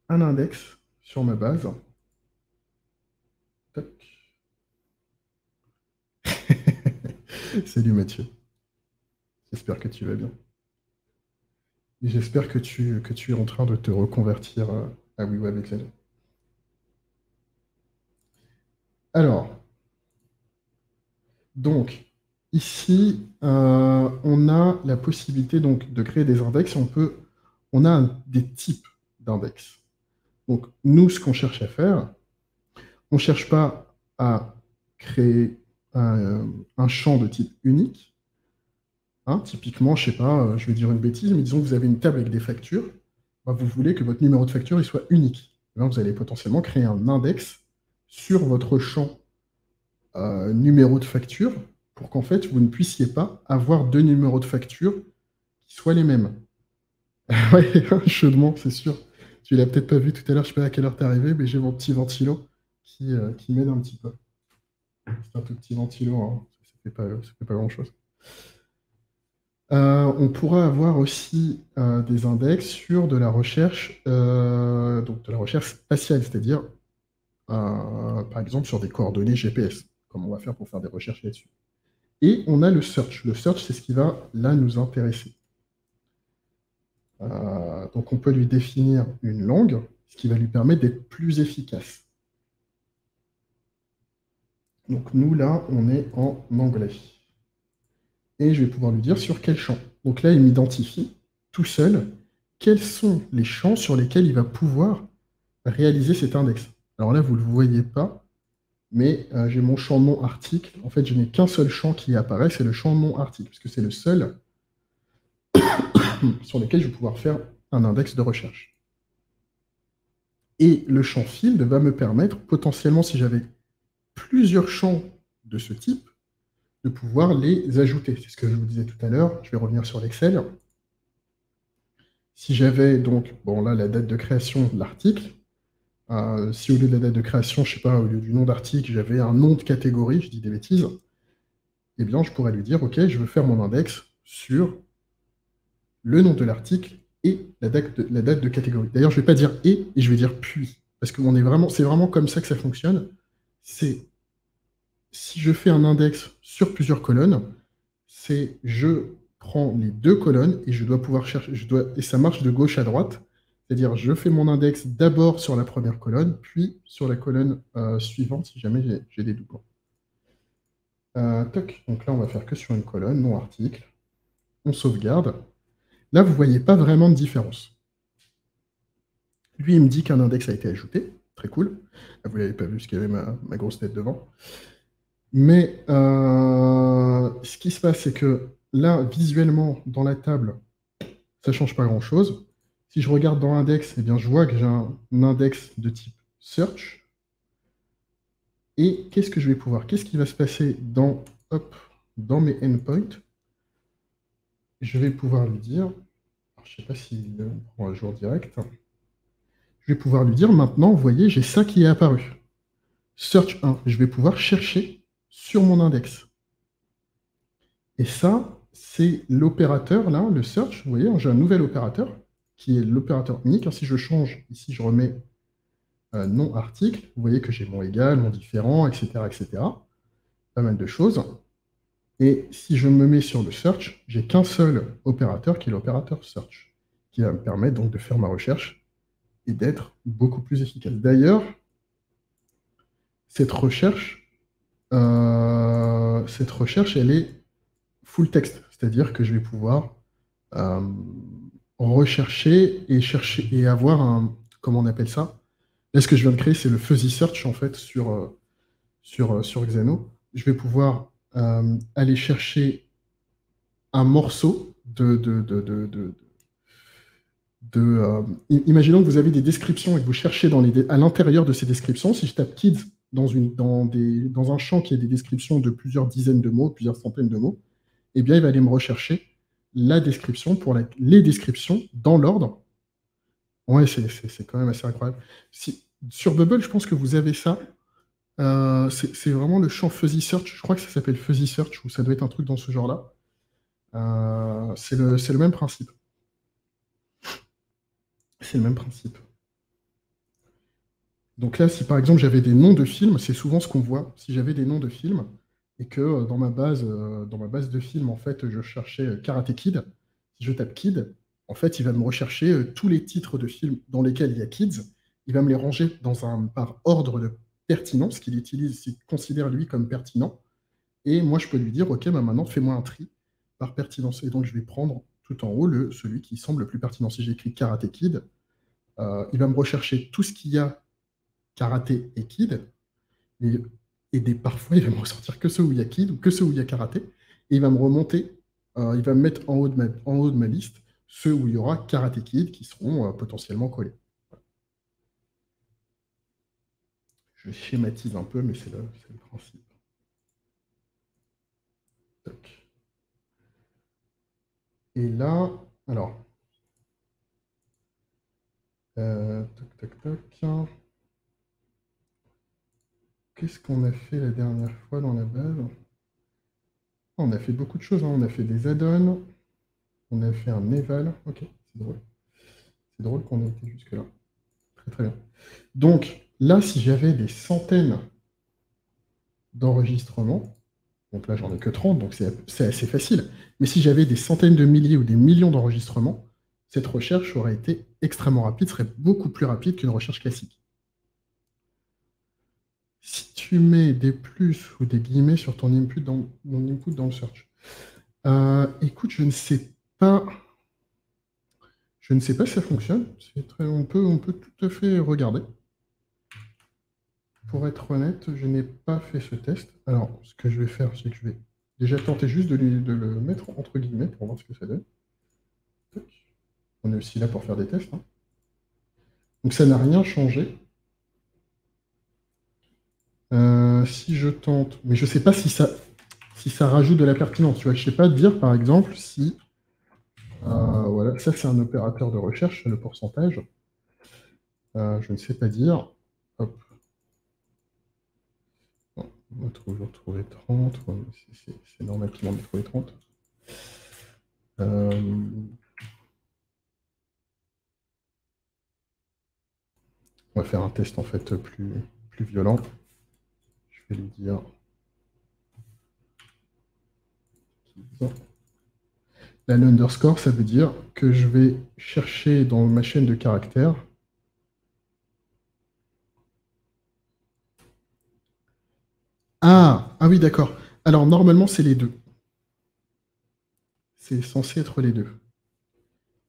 un index sur ma base. Toc. Salut Mathieu, j'espère que tu vas bien. Et j'espère que tu es en train de te reconvertir à WeWeb Excel. Alors, donc, ici, on a la possibilité donc, de créer des index. On a des types d'index. Donc, nous, ce qu'on cherche à faire, on ne cherche pas à créer un champ de type unique. Hein, typiquement, je ne sais pas, je vais dire une bêtise, mais disons que vous avez une table avec des factures. Ben, vous voulez que votre numéro de facture il soit unique. Là, vous allez potentiellement créer un index sur votre champ numéro de facture pour qu'en fait, vous ne puissiez pas avoir deux numéros de facture qui soient les mêmes. Ouais, chaudement, c'est sûr. Tu l'as peut-être pas vu tout à l'heure, je ne sais pas à quelle heure tu es arrivé, mais j'ai mon petit ventilo qui m'aide un petit peu. C'est un tout petit ventilo, hein. Ça fait pas grand-chose. On pourra avoir aussi des index sur de la recherche, donc de la recherche spatiale, c'est-à-dire par exemple sur des coordonnées GPS, comme on va faire pour faire des recherches là-dessus. Et on a le search. Le search, c'est ce qui va là nous intéresser. Donc on peut lui définir une langue, ce qui va lui permettre d'être plus efficace. Donc nous, là, on est en anglais. Et je vais pouvoir lui dire sur quel champ. Donc là, il m'identifie tout seul quels sont les champs sur lesquels il va pouvoir réaliser cet index. Alors là, vous ne le voyez pas, mais j'ai mon champ nom article. En fait, je n'ai qu'un seul champ qui apparaît, c'est le champ nom article, puisque c'est le seul sur lequel je vais pouvoir faire un index de recherche. Et le champ field va me permettre, potentiellement, si j'avais plusieurs champs de ce type, de pouvoir les ajouter. C'est ce que je vous disais tout à l'heure. Je vais revenir sur l'Excel. Si j'avais donc, bon là, la date de création de l'article, si au lieu de la date de création, je ne sais pas, au lieu du nom d'article, j'avais un nom de catégorie, je dis des bêtises, eh bien, je pourrais lui dire, OK, je veux faire mon index sur le nom de l'article et la date de catégorie. D'ailleurs, je ne vais pas dire et je vais dire puis, parce que c'est vraiment comme ça que ça fonctionne. C'est si je fais un index sur plusieurs colonnes, c'est je prends les deux colonnes et je dois pouvoir chercher, et ça marche de gauche à droite. C'est-à-dire, je fais mon index d'abord sur la première colonne, puis sur la colonne suivante si jamais j'ai des doublons. Toc. Donc là, on va faire que sur une colonne, non article. On sauvegarde. Là, vous ne voyez pas vraiment de différence. Lui, il me dit qu'un index a été ajouté. Très cool. Là, vous ne l'avez pas vu parce qu'il y avait ma grosse tête devant. Mais ce qui se passe, c'est que là, visuellement, dans la table, ça ne change pas grand-chose. Si je regarde dans l'index, eh bien, je vois que j'ai un index de type search. Et qu'est-ce que je vais pouvoir? Qu'est-ce qui va se passer dans mes endpoints? Je vais pouvoir lui dire, je ne sais pas si on prend un jour direct, je vais pouvoir lui dire maintenant, vous voyez, j'ai ça qui est apparu. Search 1, je vais pouvoir chercher sur mon index. Et ça, c'est l'opérateur, là, le search. Vous voyez, j'ai un nouvel opérateur qui est l'opérateur unique. Si je change, ici, je remets nom article. Vous voyez que j'ai mon égal, mon différent, etc., etc. Pas mal de choses. Et si je me mets sur le search, j'ai qu'un seul opérateur qui est l'opérateur search, qui va me permettre donc de faire ma recherche et d'être beaucoup plus efficace. D'ailleurs, cette recherche, elle est full text, c'est-à-dire que je vais pouvoir rechercher et avoir un, comment on appelle ça? Là, ce que je viens de créer, c'est le fuzzy search en fait sur Xeno. Je vais pouvoir aller chercher un morceau imaginons que vous avez des descriptions et que vous cherchez à l'intérieur de ces descriptions. Si je tape kids dans un champ qui a des descriptions de plusieurs dizaines de mots, plusieurs centaines de mots, eh bien, il va aller me rechercher la description pour les descriptions dans l'ordre. Ouais, c'est quand même assez incroyable. Sur Bubble, je pense que vous avez ça. C'est vraiment le champ Fuzzy Search. Je crois que ça s'appelle Fuzzy Search, ou ça doit être un truc dans ce genre-là. C'est le même principe. C'est le même principe. Donc là, si par exemple j'avais des noms de films, c'est souvent ce qu'on voit. Si j'avais des noms de films et que dans ma base de films, en fait, je cherchais Karate Kid, si je tape Kid, en fait, il va me rechercher tous les titres de films dans lesquels il y a Kids. Il va me les ranger par ordre de pertinence qu'il utilise, qu'il considère lui comme pertinent. Et moi, je peux lui dire, OK, bah maintenant, fais-moi un tri par pertinence. Et donc, je vais prendre tout en haut celui qui semble le plus pertinent. Si j'écris Karate Kid, il va me rechercher tout ce qu'il y a karaté et kid, et, parfois il va me ressortir que ceux où il y a kid ou que ceux où il y a karaté, et il va me remonter, il va me mettre en haut de ma liste ceux où il y aura karaté kid qui seront potentiellement collés. Je schématise un peu, mais c'est le principe. Toc. Et là, alors, toc, toc, toc. Qu'est-ce qu'on a fait la dernière fois dans la base? On a fait beaucoup de choses, hein. On a fait des add-ons, on a fait un eval. Ok, c'est drôle. C'est drôle qu'on ait été jusque-là. Très très bien. Donc là, si j'avais des centaines d'enregistrements, donc là j'en ai que 30, donc c'est assez facile, mais si j'avais des centaines de milliers ou des millions d'enregistrements, cette recherche aurait été extrêmement rapide, serait beaucoup plus rapide qu'une recherche classique. Si tu mets des plus ou des guillemets sur ton input dans le search, écoute, je ne sais pas. Je ne sais pas si ça fonctionne. On peut tout à fait regarder. Pour être honnête, je n'ai pas fait ce test. Alors, ce que je vais faire, c'est que je vais déjà tenter juste de le mettre entre guillemets pour voir ce que ça donne. Tac. On est aussi là pour faire des tests, hein. Donc, ça n'a rien changé. Si je tente, mais je ne sais pas si ça rajoute de la pertinence. Tu vois, je ne sais pas dire, par exemple, si... voilà, ça, c'est un opérateur de recherche, le pourcentage. Je ne sais pas dire. Hop. On va toujours trouver 30. Ouais, c'est normal qu'il en ait trouvé 30. On va faire un test en fait plus violent. Je vais lui dire. Là, l'underscore, ça veut dire que je vais chercher dans ma chaîne de caractères. Ah oui, d'accord. Alors, normalement, c'est les deux. C'est censé être les deux.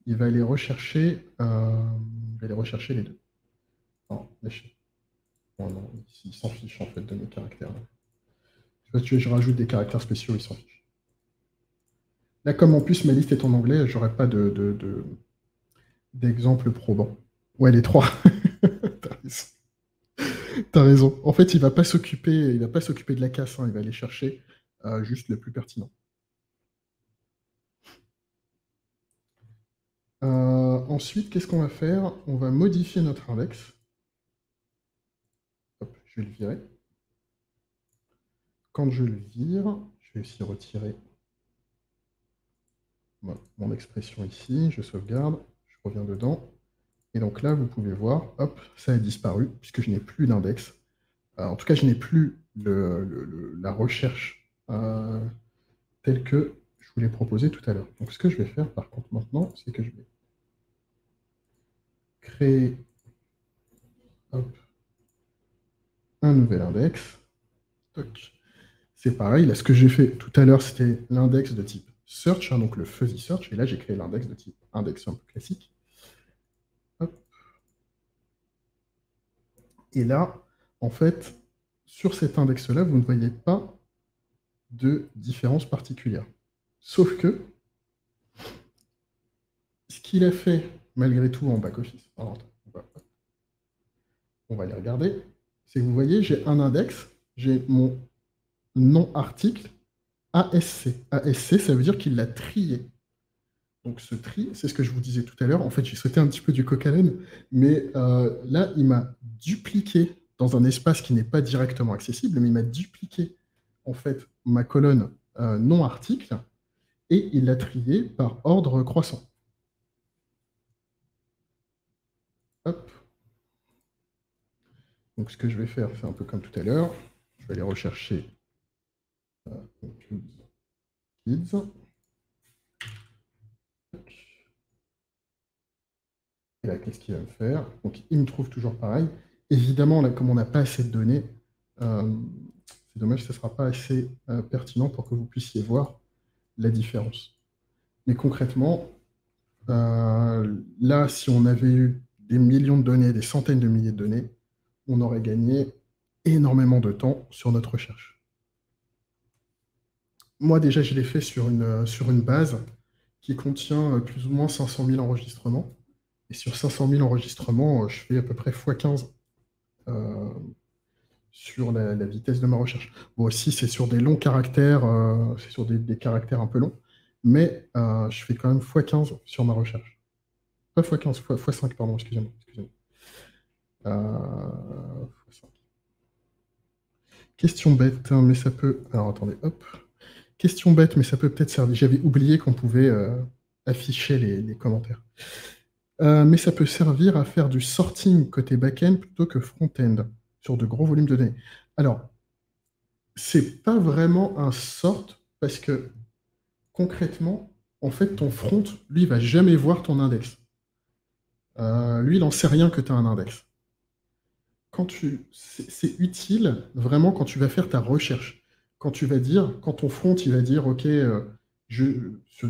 Il va aller rechercher, les deux. Non, lâchez. Oh non, il s'en fiche en fait de mes caractères. Tu vois, je rajoute des caractères spéciaux, il s'en fiche. Là, comme en plus ma liste est en anglais, j'aurais pas d'exemple probant. Ouais, les trois. T'as raison. T'as raison. En fait, il va pas s'occuper de la casse, hein, il va aller chercher juste le plus pertinent. Ensuite, qu'est-ce qu'on va faire? On va modifier notre index. Hop, je vais le virer. Quand je le vire, je vais aussi retirer mon expression ici, je sauvegarde, je reviens dedans. Et donc là, vous pouvez voir, hop, ça a disparu, puisque je n'ai plus d'index. En tout cas, je n'ai plus la recherche telle que je vous l'ai proposée tout à l'heure. Donc ce que je vais faire, par contre, maintenant, c'est que je vais créer hop, un nouvel index. C'est pareil, là, ce que j'ai fait tout à l'heure, c'était l'index de type search, hein, donc le fuzzy search, et là, j'ai créé l'index de type index un peu classique. Hop. Et là, en fait, sur cet index-là, vous ne voyez pas de différence particulière. Sauf que ce qu'il a fait, malgré tout, en back-office, on va aller regarder, c'est que vous voyez, j'ai un index, j'ai mon nom article ASC. ASC, ça veut dire qu'il l'a trié. Donc ce tri, c'est ce que je vous disais tout à l'heure. En fait, j'ai sauté un petit peu du coq à l'âne, mais là, il m'a dupliqué dans un espace qui n'est pas directement accessible, mais il m'a dupliqué en fait ma colonne non article et il l'a trié par ordre croissant. Hop. Donc ce que je vais faire, c'est un peu comme tout à l'heure. Je vais aller rechercher kids. Et là, qu'est-ce qu'il va me faire? Donc il me trouve toujours pareil. Évidemment, là, comme on n'a pas assez de données, c'est dommage, ce ne sera pas assez pertinent pour que vous puissiez voir la différence. Mais concrètement, là, si on avait eu des millions de données, des centaines de milliers de données, on aurait gagné énormément de temps sur notre recherche. Moi, déjà, je l'ai fait sur une base qui contient plus ou moins 500 000 enregistrements. Et sur 500 000 enregistrements, je fais à peu près x15 sur la vitesse de ma recherche. Bon, aussi, c'est sur des longs caractères, c'est sur des caractères un peu longs, mais je fais quand même x15 sur ma recherche. Pas x15, x5, pardon, excusez-moi. x5. Question bête, hein, mais ça peut... Alors, attendez, hop. Question bête, mais ça peut peut-être servir. J'avais oublié qu'on pouvait afficher les commentaires. Mais ça peut servir à faire du sorting côté back-end plutôt que front-end sur de gros volumes de données. Alors, c'est pas vraiment un sort parce que concrètement, en fait, ton front, lui, va jamais voir ton index. Lui, il n'en sait rien que tu as un index. C'est utile vraiment quand tu vas faire ta recherche. Quand ton front, il va dire, OK,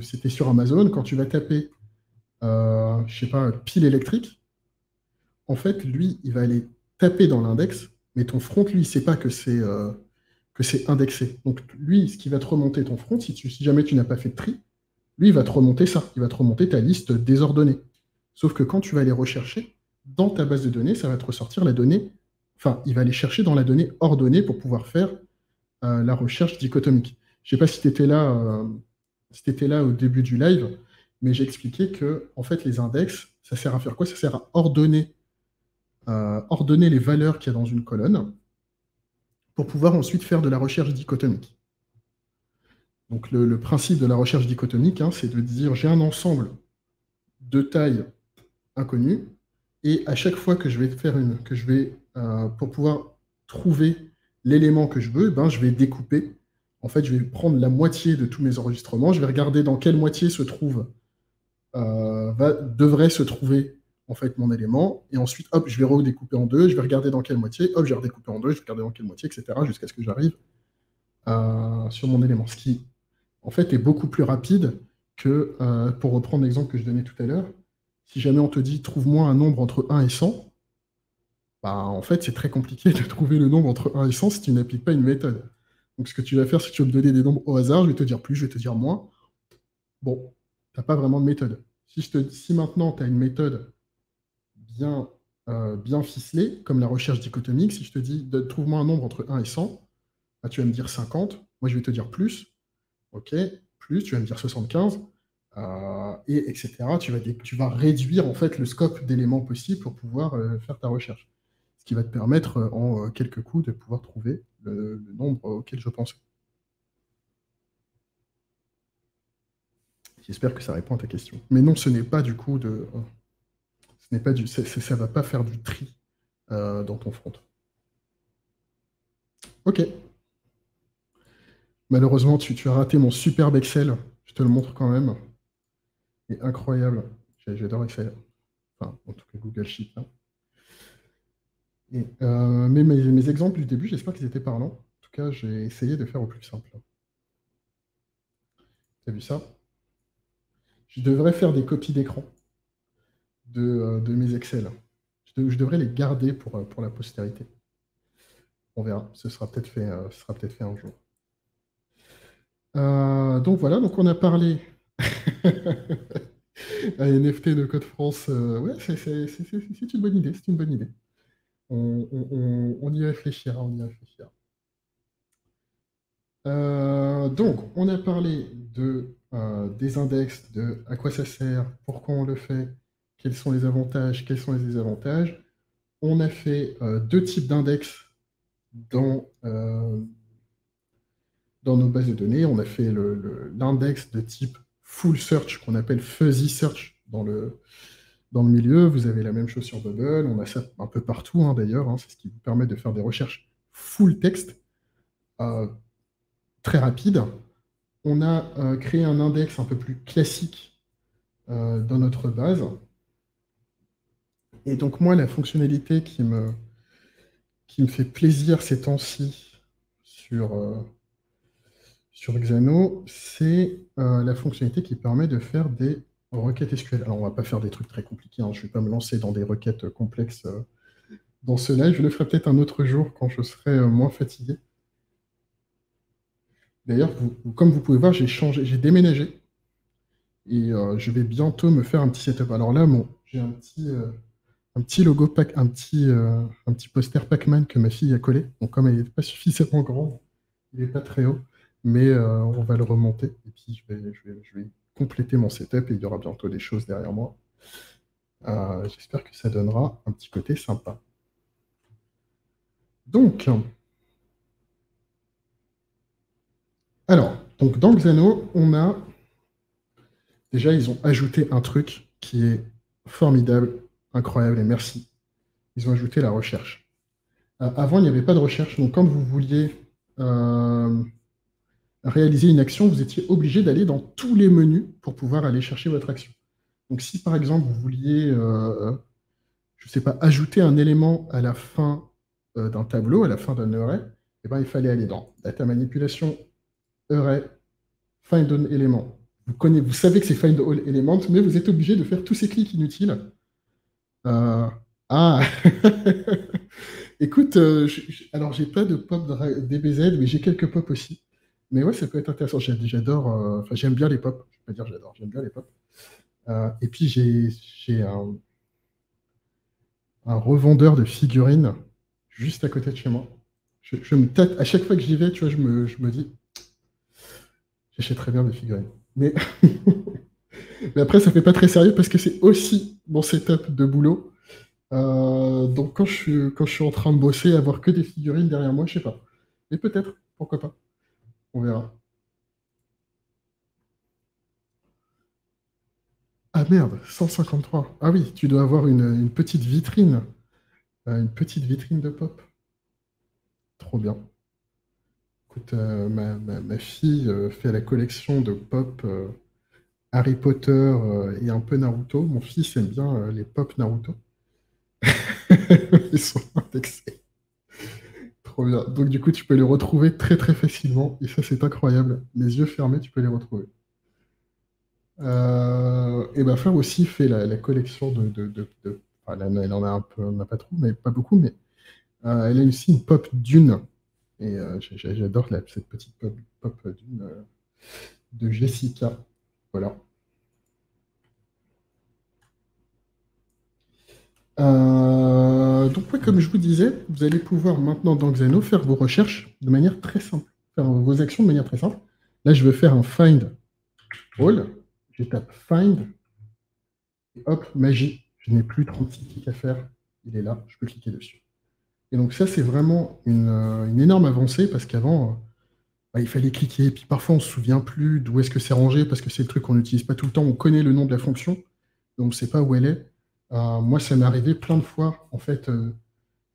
c'était sur Amazon, quand tu vas taper, je sais pas, pile électrique, en fait, lui, il va aller taper dans l'index, mais ton front, lui, il ne sait pas que c'est indexé. Donc, lui, ce qui va te remonter ton front, si jamais tu n'as pas fait de tri, lui, il va te remonter ça. Il va te remonter ta liste désordonnée. Sauf que quand tu vas aller rechercher, dans ta base de données, ça va te ressortir la donnée. Enfin, il va aller chercher dans la donnée ordonnée pour pouvoir faire la recherche dichotomique. Je ne sais pas si tu étais là au début du live, mais j'ai expliqué que, en fait, les index, ça sert à faire quoi? Ça sert à ordonner les valeurs qu'il y a dans une colonne pour pouvoir ensuite faire de la recherche dichotomique. Donc le principe de la recherche dichotomique, hein, c'est de dire j'ai un ensemble de tailles inconnues, et à chaque fois que je vais pour pouvoir trouver l'élément que je veux, ben, je vais découper. En fait, je vais prendre la moitié de tous mes enregistrements, je vais regarder dans quelle moitié devrait se trouver en fait mon élément, et ensuite, hop, je vais redécouper en deux, je vais regarder dans quelle moitié, hop, je vais redécouper en deux, je vais regarder dans quelle moitié, etc., jusqu'à ce que j'arrive sur mon élément. Ce qui, en fait, est beaucoup plus rapide que, pour reprendre l'exemple que je donnais tout à l'heure, si jamais on te dit trouve-moi un nombre entre 1 et 100, bah, en fait, c'est très compliqué de trouver le nombre entre 1 et 100 si tu n'appliques pas une méthode. Donc, ce que tu vas faire, si tu veux me donner des nombres au hasard, je vais te dire plus, je vais te dire moins. Bon, tu n'as pas vraiment de méthode. Si maintenant tu as une méthode bien ficelée, comme la recherche dichotomique, si je te dis trouve-moi un nombre entre 1 et 100, bah, tu vas me dire 50, moi je vais te dire plus, ok, plus, tu vas me dire 75, et etc. Tu vas réduire en fait le scope d'éléments possibles pour pouvoir faire ta recherche. Ce qui va te permettre en quelques coups de pouvoir trouver le nombre auquel je pensais. J'espère que ça répond à ta question. Mais non, ce n'est pas du coup de. Ce n'est pas du. Ça ne va pas faire du tri dans ton front. Ok. Malheureusement, tu as raté mon superbe Excel. Je te le montre quand même. C'est incroyable. J'adore Excel. Enfin, en tout cas, Google Sheet. Hein. Mais mes exemples du début, j'espère qu'ils étaient parlants. En tout cas, j'ai essayé de faire au plus simple. Tu as vu ça? Je devrais faire des copies d'écran de mes Excel. Je devrais les garder pour la postérité. On verra. Ce sera peut-être fait un jour. Donc voilà, donc on a parlé à NFT de Code France. Ouais, c'est une bonne idée, c'est une bonne idée. On y réfléchira, on y réfléchira. Donc, on a parlé des index, de à quoi ça sert, pourquoi on le fait, quels sont les avantages, quels sont les désavantages. on a fait deux types d'index dans, dans nos bases de données. On a fait l'index de type full search, qu'on appelle fuzzy search dans le milieu. Vous avez la même chose sur Bubble. On a ça un peu partout, hein, d'ailleurs. Hein. C'est ce qui vous permet de faire des recherches full texte euh, très rapides. On a créé un index un peu plus classique dans notre base. Et donc, moi, la fonctionnalité qui me fait plaisir ces temps-ci sur Xano, c'est la fonctionnalité qui permet de faire des requêtes SQL. Alors, on ne va pas faire des trucs très compliqués, hein. Je ne vais pas me lancer dans des requêtes complexes dans ce live. Je le ferai peut-être un autre jour quand je serai moins fatigué. D'ailleurs, comme vous pouvez voir, j'ai déménagé et je vais bientôt me faire un petit setup. Alors là, bon, j'ai un petit logo un petit poster Pac-Man que ma fille a collé. Donc, comme elle n'est pas suffisamment grande, il n'est pas très haut, mais on va le remonter. Et puis, je vais compléter mon setup et il y aura bientôt des choses derrière moi. J'espère que ça donnera un petit côté sympa. Donc, donc dans Xano, déjà, ils ont ajouté un truc qui est formidable, incroyable et merci. Ils ont ajouté la recherche. Avant, il n'y avait pas de recherche. Donc, quand vous vouliez réaliser une action, vous étiez obligé d'aller dans tous les menus pour pouvoir aller chercher votre action. Donc, si par exemple, vous vouliez, je ne sais pas, ajouter un élément à la fin d'un tableau, à la fin d'un array, eh ben, il fallait aller dans Data Manipulation, Array, Find All Element. Vous savez que c'est Find All Element, mais vous êtes obligé de faire tous ces clics inutiles. Euh, ah Écoute, alors j'ai pas de pop DBZ, mais j'ai quelques pop aussi. Mais ouais, ça peut être intéressant. J'adore, enfin j'aime bien les pop. Je peux pas dire j'adore, j'aime bien les pop. Et puis j'ai un revendeur de figurines juste à côté de chez moi. Je me tâte, à chaque fois que j'y vais, tu vois, je me dis, j'achèterais bien des figurines. Mais, mais après, ça fait pas très sérieux parce que c'est aussi mon setup de boulot. Donc quand je suis en train de bosser, avoir que des figurines derrière moi, je sais pas. Mais peut-être, pourquoi pas. On verra. Ah merde, 153. Ah oui, tu dois avoir une petite vitrine. Une petite vitrine de pop. Trop bien. Écoute, ma fille fait la collection de pop Harry Potter et un peu Naruto. Mon fils aime bien les pop Naruto. Ils sont indexés. Trop bien. Donc du coup, tu peux les retrouver très très facilement. Et ça, c'est incroyable. Les yeux fermés, tu peux les retrouver. Et ma femme aussi fait la collection enfin, elle en a un peu, on n'a pas trop, mais pas beaucoup, mais elle a aussi une pop Dune. Et j'adore cette petite pop Dune de Jessica. Voilà. Donc, ouais, comme je vous disais, vous allez pouvoir maintenant dans Xeno faire vos recherches de manière très simple, faire vos actions de manière très simple. Là, je vais faire un find all. Je tape find et hop, magie. Je n'ai plus 36 clics à faire. Il est là, je peux cliquer dessus. Et donc, ça, c'est vraiment une énorme avancée parce qu'avant, il fallait cliquer. Et puis parfois, on ne se souvient plus d'où est-ce que c'est rangé parce que c'est le truc qu'on n'utilise pas tout le temps. On connaît le nom de la fonction, mais on ne sait pas où elle est. Moi, ça m'est arrivé plein de fois. En fait,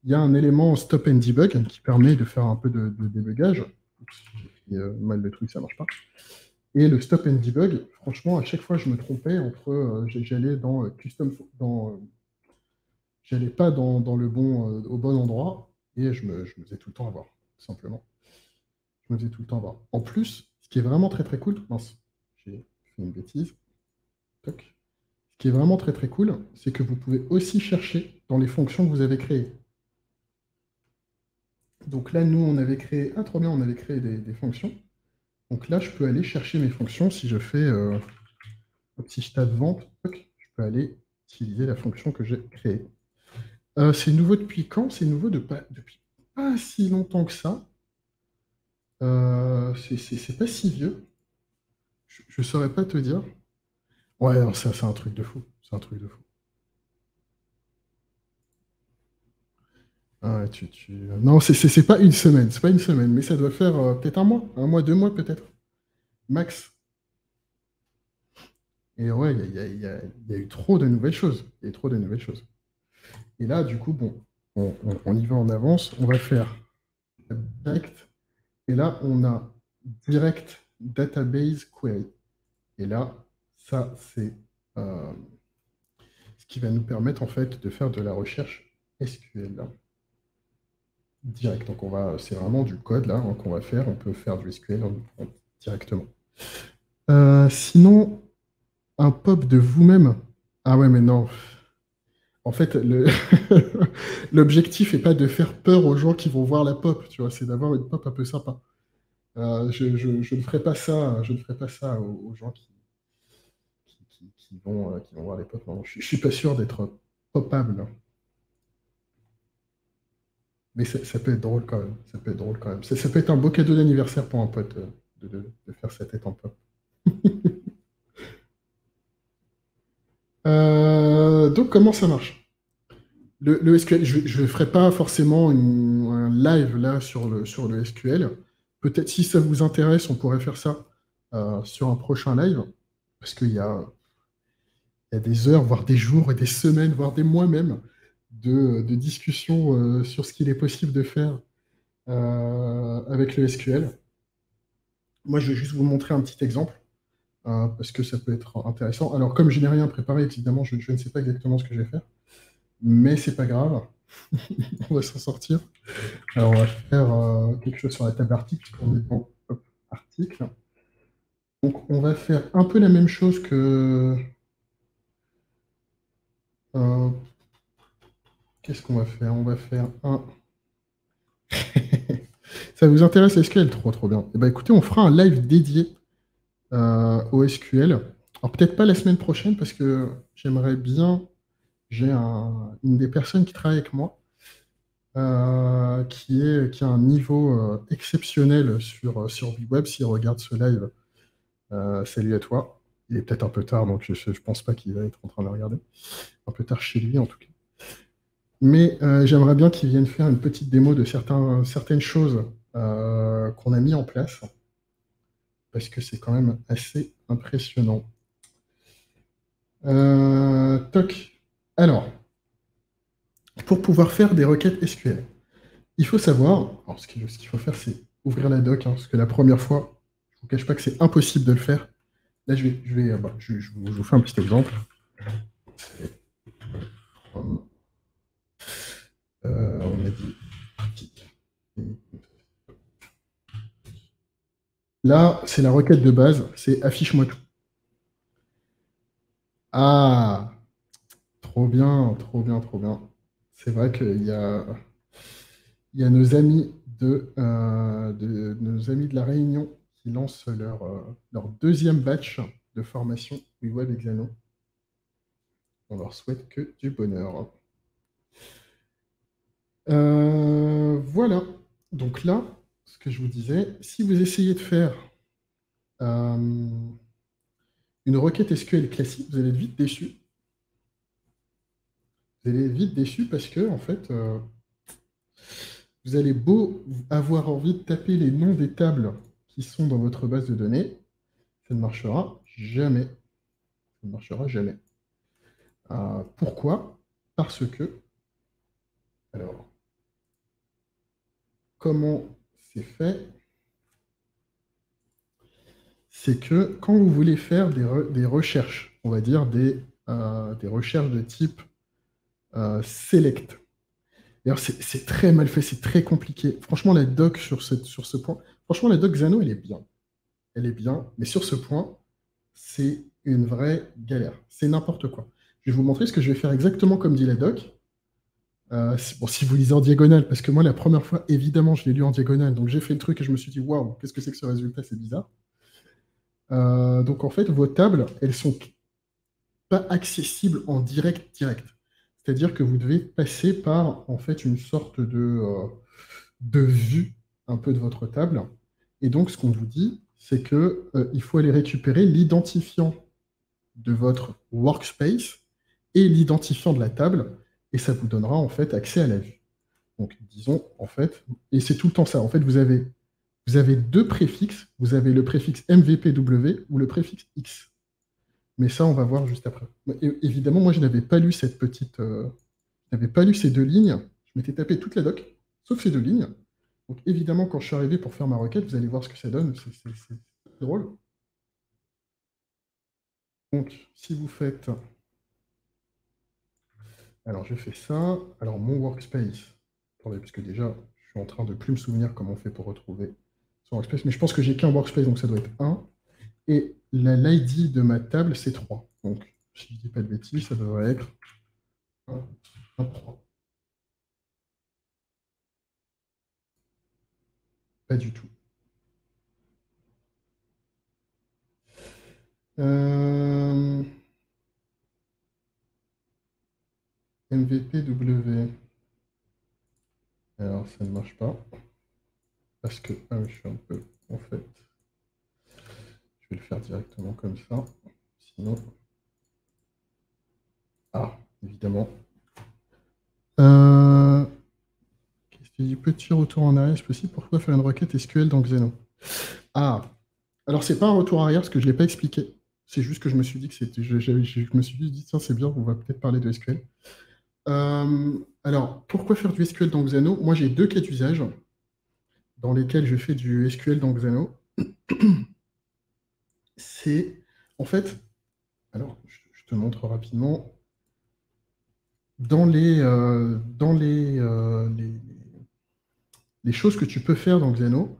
il y a un élément stop and debug qui permet de faire un peu de débugage. Oups, j'ai fait mal de trucs, ça marche pas. Et le stop and debug, franchement, à chaque fois, je me trompais entre. J'allais dans custom. J'allais pas au bon endroit et je me faisais tout le temps avoir, tout simplement. Je me faisais tout le temps avoir. En plus, ce qui est vraiment très très cool, mince, j'ai fait une bêtise. Toc. Ce qui est vraiment très très cool, c'est que vous pouvez aussi chercher dans les fonctions que vous avez créées. Donc là, nous, on avait créé, ah trop bien, on avait créé des fonctions. Donc là, je peux aller chercher mes fonctions. Si je fais, si je tape vente, toc, je peux aller utiliser la fonction que j'ai créée. C'est nouveau depuis quand? C'est nouveau depuis pas si longtemps que ça. C'est pas si vieux. Je ne saurais pas te dire. Ouais, alors ça, c'est un truc de fou. C'est un truc de fou. Ah ouais, Non, c'est pas une semaine, c'est pas une semaine, mais ça doit faire peut-être un mois, 2 mois peut-être, max. Et ouais, il y a eu trop de nouvelles choses. Il y a eu trop de nouvelles choses. Et là, du coup, bon, on y va en avance. On va faire direct. Et là, on a direct database query. Et là, ça, c'est euh, ce qui va nous permettre en fait de faire de la recherche SQL là, direct. Donc, c'est vraiment du code là qu'on va faire. On peut faire du SQL directement. Sinon, un pop de vous-même. Ah ouais, mais non. En fait, l'objectif n'est pas de faire peur aux gens qui vont voir la pop, tu vois, c'est d'avoir une pop un peu sympa. Je ne ferai pas ça, je ne ferai pas ça aux gens qui vont voir les pop. Non, je ne suis pas sûr d'être popable, mais ça peut être drôle quand même. Ça peut être drôle quand même. Ça peut être un beau cadeau d'anniversaire pour un pote de faire sa tête en pop. Donc, comment ça marche? Le SQL, je ne ferai pas forcément un live là sur le SQL. Peut-être si ça vous intéresse, on pourrait faire ça sur un prochain live, parce il y a des heures, voire des jours, et des semaines, voire des mois même, de discussion sur ce qu'il est possible de faire avec le SQL. Moi, je vais juste vous montrer un petit exemple, parce que ça peut être intéressant. Alors, comme je n'ai rien préparé, évidemment, je ne sais pas exactement ce que je vais faire, mais c'est pas grave, on va s'en sortir. Alors, on va faire quelque chose sur la table article. On est dans hop, article. Donc, on va faire un peu la même chose que. euh, Qu'est-ce qu'on va faire? On va faire un. Ça vous intéresse SQL? Trop, trop bien. Eh ben, écoutez, on fera un live dédié au SQL. Alors, peut-être pas la semaine prochaine, parce que j'aimerais bien. J'ai une des personnes qui travaille avec moi qui a un niveau exceptionnel sur BWeb. S'il regarde ce live, salut à toi. Il est peut-être un peu tard, donc je ne pense pas qu'il va être en train de le regarder. Un peu tard chez lui, en tout cas. Mais j'aimerais bien qu'il vienne faire une petite démo de certaines choses qu'on a mis en place, parce que c'est quand même assez impressionnant. Toc. Alors, pour pouvoir faire des requêtes SQL, il faut savoir, alors ce qu'il faut faire, c'est ouvrir la doc, hein, parce que la première fois, je ne vous cache pas que c'est impossible de le faire. Là, je vous fais un petit exemple. On a dit là, c'est la requête de base, c'est affiche-moi tout. Ah, trop bien, trop bien, trop bien. C'est vrai il y a nos amis de la Réunion qui lancent leur deuxième batch de formation WeWeb Exano. On leur souhaite que du bonheur. Voilà. Donc là, ce que je vous disais, si vous essayez de faire euh, une requête SQL classique, vous allez être vite déçu. Vous allez être vite déçu parce que, en fait, vous allez beau avoir envie de taper les noms des tables qui sont dans votre base de données, ça ne marchera jamais. Ça ne marchera jamais. Pourquoi? Parce que, alors, comment c'est fait? C'est que quand vous voulez faire des recherches, on va dire des recherches de type select. D'ailleurs, c'est très mal fait, c'est très compliqué. Franchement, la doc sur ce point, franchement, la doc Xano, elle est bien. Elle est bien, mais sur ce point, c'est une vraie galère. C'est n'importe quoi. Je vais vous montrer ce que je vais faire exactement comme dit la doc. Bon, si vous lisez en diagonale, parce que moi, la première fois, évidemment, je l'ai lu en diagonale. Donc, j'ai fait le truc et je me suis dit, waouh, qu'est-ce que c'est que ce résultat? C'est bizarre. Donc, en fait, vos tables, elles sont pas accessibles en direct direct. C'est-à-dire que vous devez passer par, en fait, une sorte de vue un peu de votre table. Et donc, ce qu'on vous dit, c'est que il faut aller récupérer l'identifiant de votre workspace et l'identifiant de la table, et ça vous donnera en fait accès à la vue. Donc, disons, en fait, et c'est tout le temps ça. En fait, vous avez deux préfixes. Vous avez le préfixe MVPW ou le préfixe X. Mais ça, on va voir juste après. Évidemment, moi, je n'avais pas lu cette petite. Je n'avais pas lu ces deux lignes. Je m'étais tapé toute la doc, sauf ces deux lignes. Donc, évidemment, quand je suis arrivé pour faire ma requête, vous allez voir ce que ça donne. C'est drôle. Donc, si vous faites. Alors, je fais ça. Alors, mon workspace. Attendez, parce que déjà, je suis en train de plus me souvenir comment on fait pour retrouver son workspace. Mais je pense que j'ai qu'un workspace, donc ça doit être 1. Et l'ID de ma table, c'est 3. Donc, si je ne dis pas de bêtises, ça devrait être 1, 3. Pas du tout. MVPW. Alors, ça ne marche pas. Parce que je suis un peu, en fait, je vais le faire directement comme ça. Sinon, évidemment. Qu'est-ce qu'il dit? Petit retour en arrière, c'est possible. Pourquoi faire une requête SQL dans Xeno? Alors c'est pas un retour arrière parce que je ne l'ai pas expliqué. C'est juste que je me suis dit que c'était. Je me suis dit, tiens, c'est bien, on va peut-être parler de SQL. Alors, pourquoi faire du SQL dans Xeno? Moi, j'ai deux cas d'usage dans lesquels je fais du SQL dans Xeno. C'est, en fait, alors, je te montre rapidement. Dans les choses que tu peux faire dans Xeno,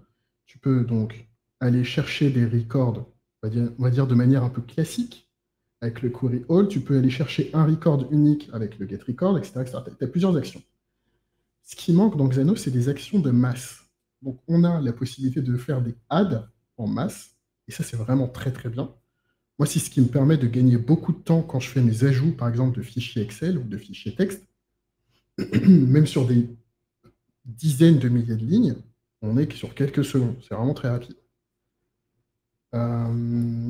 tu peux donc aller chercher des records, on va dire de manière un peu classique, avec le query all. Tu peux aller chercher un record unique avec le get record, etc. Tu as plusieurs actions. Ce qui manque dans Xeno, c'est des actions de masse. Donc, on a la possibilité de faire des adds en masse, et ça, c'est vraiment très, très bien. Moi, c'est ce qui me permet de gagner beaucoup de temps quand je fais mes ajouts, par exemple, de fichiers Excel ou de fichiers texte, même sur des dizaines de milliers de lignes, on est sur quelques secondes. C'est vraiment très rapide.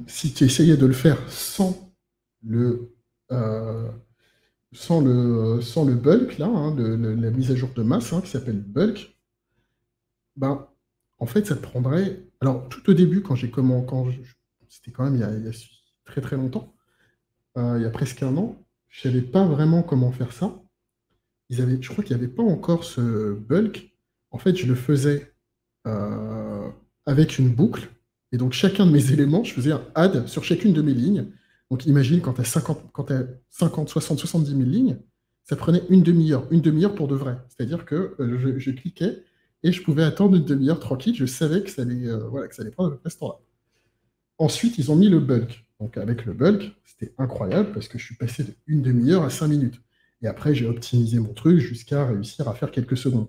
Si tu essayais de le faire euh, sans le bulk, là, hein, la mise à jour de masse, hein, qui s'appelle bulk, ben, en fait, ça te prendrait. Alors, tout au début, c'était quand même il y a très très longtemps, il y a presque un an, je ne savais pas vraiment comment faire ça. Je crois qu'il n'y avait pas encore ce bulk. En fait, je le faisais euh, avec une boucle. Et donc, chacun de mes éléments, je faisais un add sur chacune de mes lignes. Donc, imagine quand tu as 50, 60, 70 000 lignes, ça prenait une demi-heure pour de vrai. C'est-à-dire que je cliquais et je pouvais attendre une demi-heure tranquille. Je savais que voilà, que ça allait prendre à peu près ce temps-là. Ensuite, ils ont mis le bulk. Donc, avec le bulk, c'était incroyable parce que je suis passé de une demi-heure à 5 minutes. Et après, j'ai optimisé mon truc jusqu'à réussir à faire quelques secondes.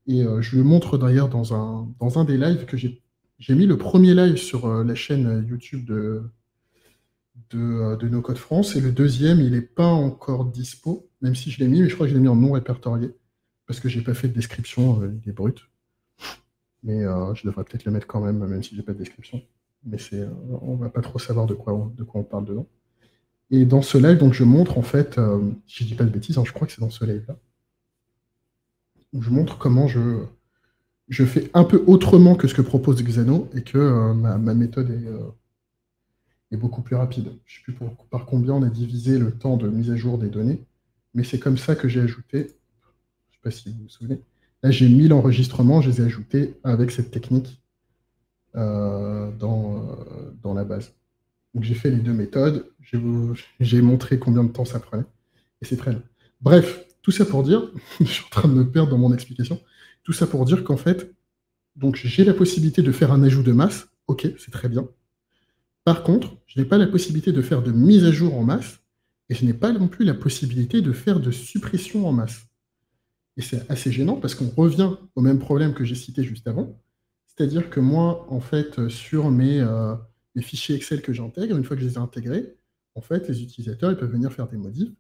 Et je le montre d'ailleurs dans un des lives que j'ai mis le premier live sur la chaîne YouTube de No Code France. Et le deuxième, il n'est pas encore dispo, même si je l'ai mis, mais je crois que je l'ai mis en non répertorié parce que j'ai pas fait de description, il est brut. Mais je devrais peut-être le mettre quand même si j'ai pas de description. Mais on va pas trop savoir de quoi on parle dedans. Et dans ce live, donc je montre en fait, si je dis pas de bêtises, hein, je crois que c'est dans ce live-là, où je montre comment je fais un peu autrement que ce que propose Xeno et que ma méthode est beaucoup plus rapide. Je ne sais plus par combien on a divisé le temps de mise à jour des données, mais c'est comme ça que j'ai ajouté, je ne sais pas si vous vous souvenez, là j'ai 1000 enregistrements, je les ai ajoutés avec cette technique dans la base. Donc j'ai fait les deux méthodes, j'ai montré combien de temps ça prenait, et c'est très bien. Bref, tout ça pour dire, je suis en train de me perdre dans mon explication, tout ça pour dire qu'en fait, donc j'ai la possibilité de faire un ajout de masse, ok, c'est très bien. Par contre, je n'ai pas la possibilité de faire de mise à jour en masse, et je n'ai pas non plus la possibilité de faire de suppression en masse. Et c'est assez gênant parce qu'on revient au même problème que j'ai cité juste avant, c'est-à-dire que moi, en fait, sur mes fichiers Excel que j'intègre, une fois que je les ai intégrés, en fait, les utilisateurs ils peuvent venir faire des modifs,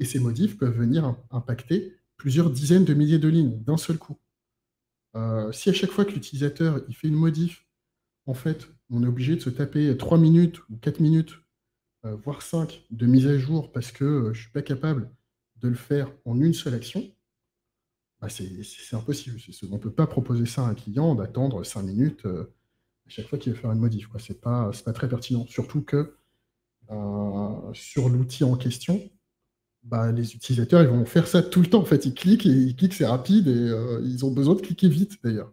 et ces modifs peuvent venir impacter plusieurs dizaines de milliers de lignes d'un seul coup. Si à chaque fois que l'utilisateur il fait une modif, en fait, on est obligé de se taper 3 minutes ou 4 minutes, voire 5 de mise à jour parce que je ne suis pas capable de le faire en une seule action, bah, c'est impossible. On ne peut pas proposer ça à un client d'attendre 5 minutes à chaque fois qu'il veut faire une modif, quoi. C'est pas très pertinent. Surtout que sur l'outil en question, bah, les utilisateurs, ils vont faire ça tout le temps. En fait, ils cliquent, c'est rapide et ils ont besoin de cliquer vite d'ailleurs.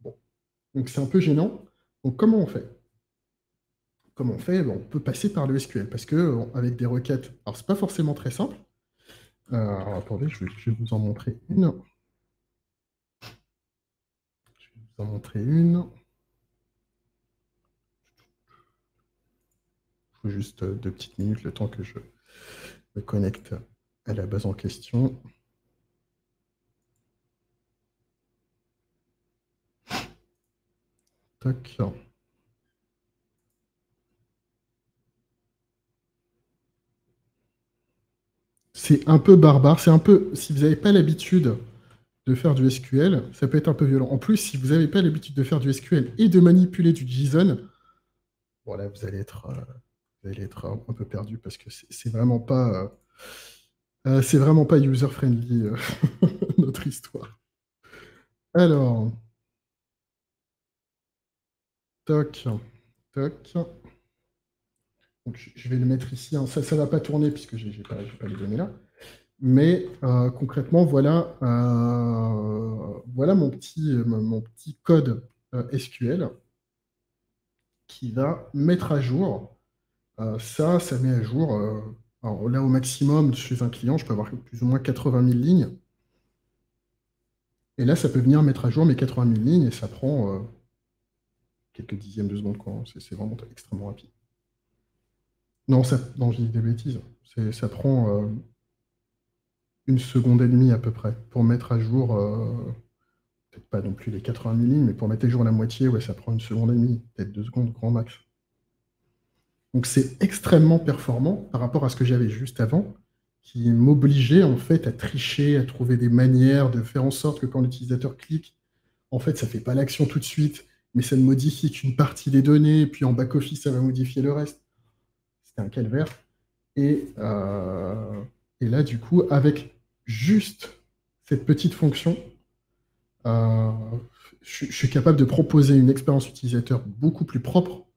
Bon. Donc c'est un peu gênant. Donc comment on fait? Comment on fait? Ben, on peut passer par le SQL parce que avec des requêtes, alors c'est pas forcément très simple. Alors, attendez, je vais vous en montrer une. Je vais vous en montrer une. Il faut juste 2 petites minutes, le temps que je me connecte à la base en question. Tac. C'est un peu barbare. C'est un peu, si vous n'avez pas l'habitude de faire du SQL, ça peut être un peu violent. En plus, si vous n'avez pas l'habitude de faire du SQL et de manipuler du JSON, voilà, vous allez être un peu perdu parce que c'est vraiment pas user-friendly, notre histoire. Alors, toc, toc. Donc, je vais le mettre ici, hein. Ça ne va pas tourner puisque je n'ai pas les données là. Mais concrètement, voilà mon petit code SQL qui va mettre à jour. Ça met à jour. Alors là, au maximum, chez un client, je peux avoir plus ou moins 80 000 lignes. Et là, ça peut venir mettre à jour mes 80 000 lignes et ça prend quelques dixièmes de seconde, quoi. C'est vraiment extrêmement rapide. Non, non, je dis des bêtises. Ça prend 1 seconde et demie à peu près pour mettre à jour, peut-être pas non plus les 80 000 lignes, mais pour mettre à jour la moitié, ouais, ça prend 1 seconde et demie, peut-être 2 secondes, grand max. Donc c'est extrêmement performant par rapport à ce que j'avais juste avant, qui m'obligeait en fait à tricher, à trouver des manières de faire en sorte que quand l'utilisateur clique, en fait, ça ne fait pas l'action tout de suite, mais ça ne modifie qu'une partie des données, et puis en back-office, ça va modifier le reste. C'était un calvaire. Et, euh, et là, du coup, avec juste cette petite fonction, euh, je suis capable de proposer une expérience utilisateur beaucoup plus propre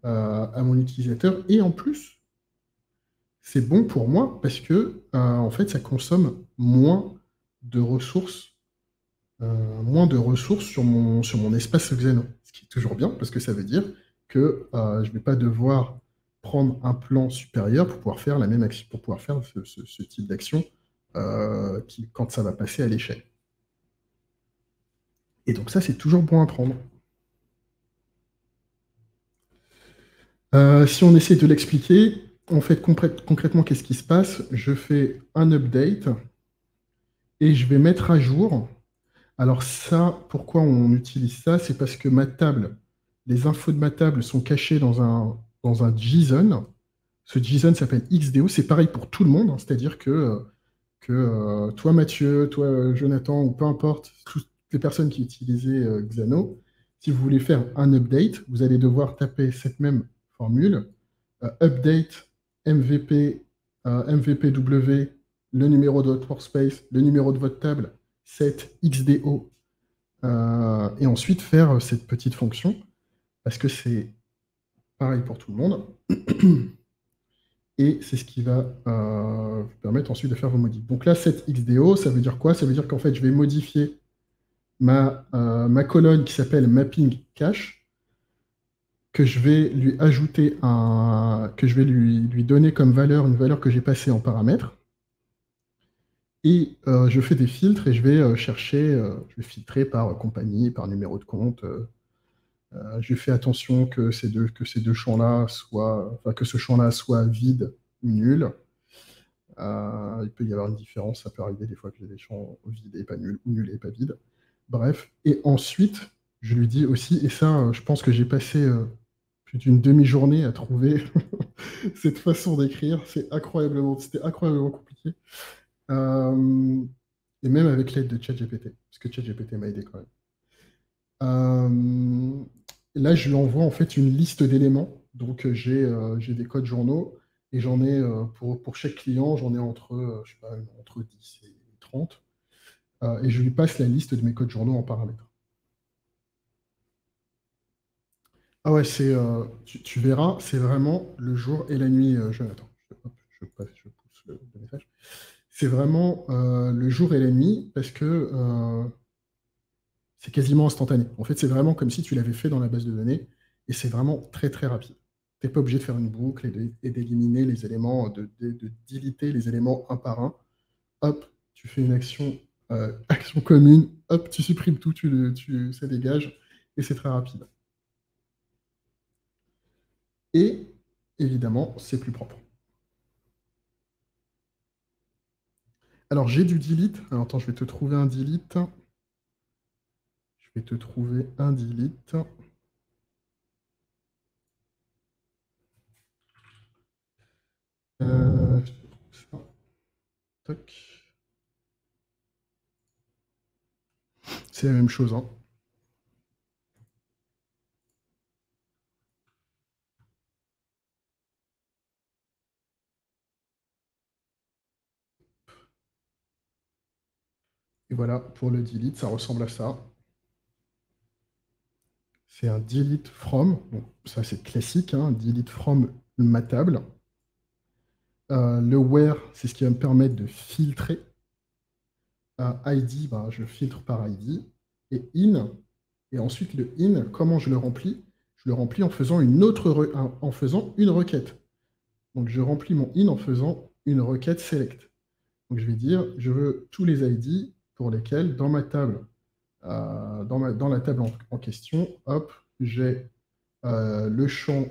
à mon utilisateur. Et en plus, c'est bon pour moi parce que en fait, ça consomme moins de ressources sur mon espace Xeno. Ce qui est toujours bien parce que ça veut dire que je ne vais pas devoir prendre un plan supérieur pour pouvoir faire la même action, pour pouvoir faire ce type d'action quand ça va passer à l'échelle. Et donc ça, c'est toujours bon à prendre. Si on essaie de l'expliquer, en fait, concrètement, qu'est-ce qui se passe? Je fais un update et je vais mettre à jour. Alors ça, pourquoi on utilise ça? C'est parce que ma table, les infos de ma table sont cachées dans un JSON. Ce JSON s'appelle XDO. C'est pareil pour tout le monde, hein. C'est-à-dire que toi, Mathieu, toi, Jonathan, ou peu importe, toutes les personnes qui utilisaient Xano, si vous voulez faire un update, vous allez devoir taper cette même formule, update MVP, MVPW, le numéro de votre workspace, le numéro de votre table, set XDO, et ensuite faire cette petite fonction, parce que c'est pareil pour tout le monde. Et c'est ce qui va vous permettre ensuite de faire vos modifs. Donc là, set XDO, ça veut dire quoi? Ça veut dire qu'en fait, je vais modifier ma colonne qui s'appelle mapping cache, que je vais lui ajouter que je vais lui donner comme valeur une valeur que j'ai passée en paramètre. Et je fais des filtres et je vais je vais filtrer par compagnie, par numéro de compte. Je fais attention que ces deux champs-là enfin, que ce champ-là soit vide ou nul. Il peut y avoir une différence, ça peut arriver des fois que j'ai des champs vides et pas nuls, ou nuls et pas vides. Bref. Et ensuite, je lui dis aussi, et ça, je pense que j'ai passé plus d'une demi-journée à trouver cette façon d'écrire. C'était incroyablement compliqué. Euh, et même avec l'aide de ChatGPT, parce que ChatGPT m'a aidé quand même. Là, je lui envoie en fait une liste d'éléments. Donc, j'ai des codes journaux et j'en ai pour chaque client, j'en ai entre, je sais pas, entre 10 et 30. et je lui passe la liste de mes codes journaux en paramètres. Ah ouais, tu verras, c'est vraiment le jour et la nuit, Jonathan. Hop, je pousse le message. C'est vraiment le jour et la nuit parce que c'est quasiment instantané. En fait, c'est vraiment comme si tu l'avais fait dans la base de données et c'est vraiment très très rapide. Tu n'es pas obligé de faire une boucle et d'éliminer les éléments, de deleter les éléments un par un. Hop, tu fais une action, action commune, hop, tu supprimes tout, ça dégage et c'est très rapide. Et évidemment, c'est plus propre. Alors, j'ai du delete. Alors, attends, je vais te trouver un delete. Je vais te trouver un delete. Je te trouve ça. Toc. C'est la même chose, hein. Et voilà, pour le delete, ça ressemble à ça. C'est un delete from. Donc, ça, c'est classique, hein, delete from ma table. Le where, c'est ce qui va me permettre de filtrer. ID, bah, je filtre par ID. Et in, et ensuite le in, comment je le remplis? Je le remplis en faisant en faisant une requête. Donc je remplis mon in en faisant une requête select. Donc je vais dire, je veux tous les ID pour lesquels dans ma table, dans la table en question, hop, j'ai le champ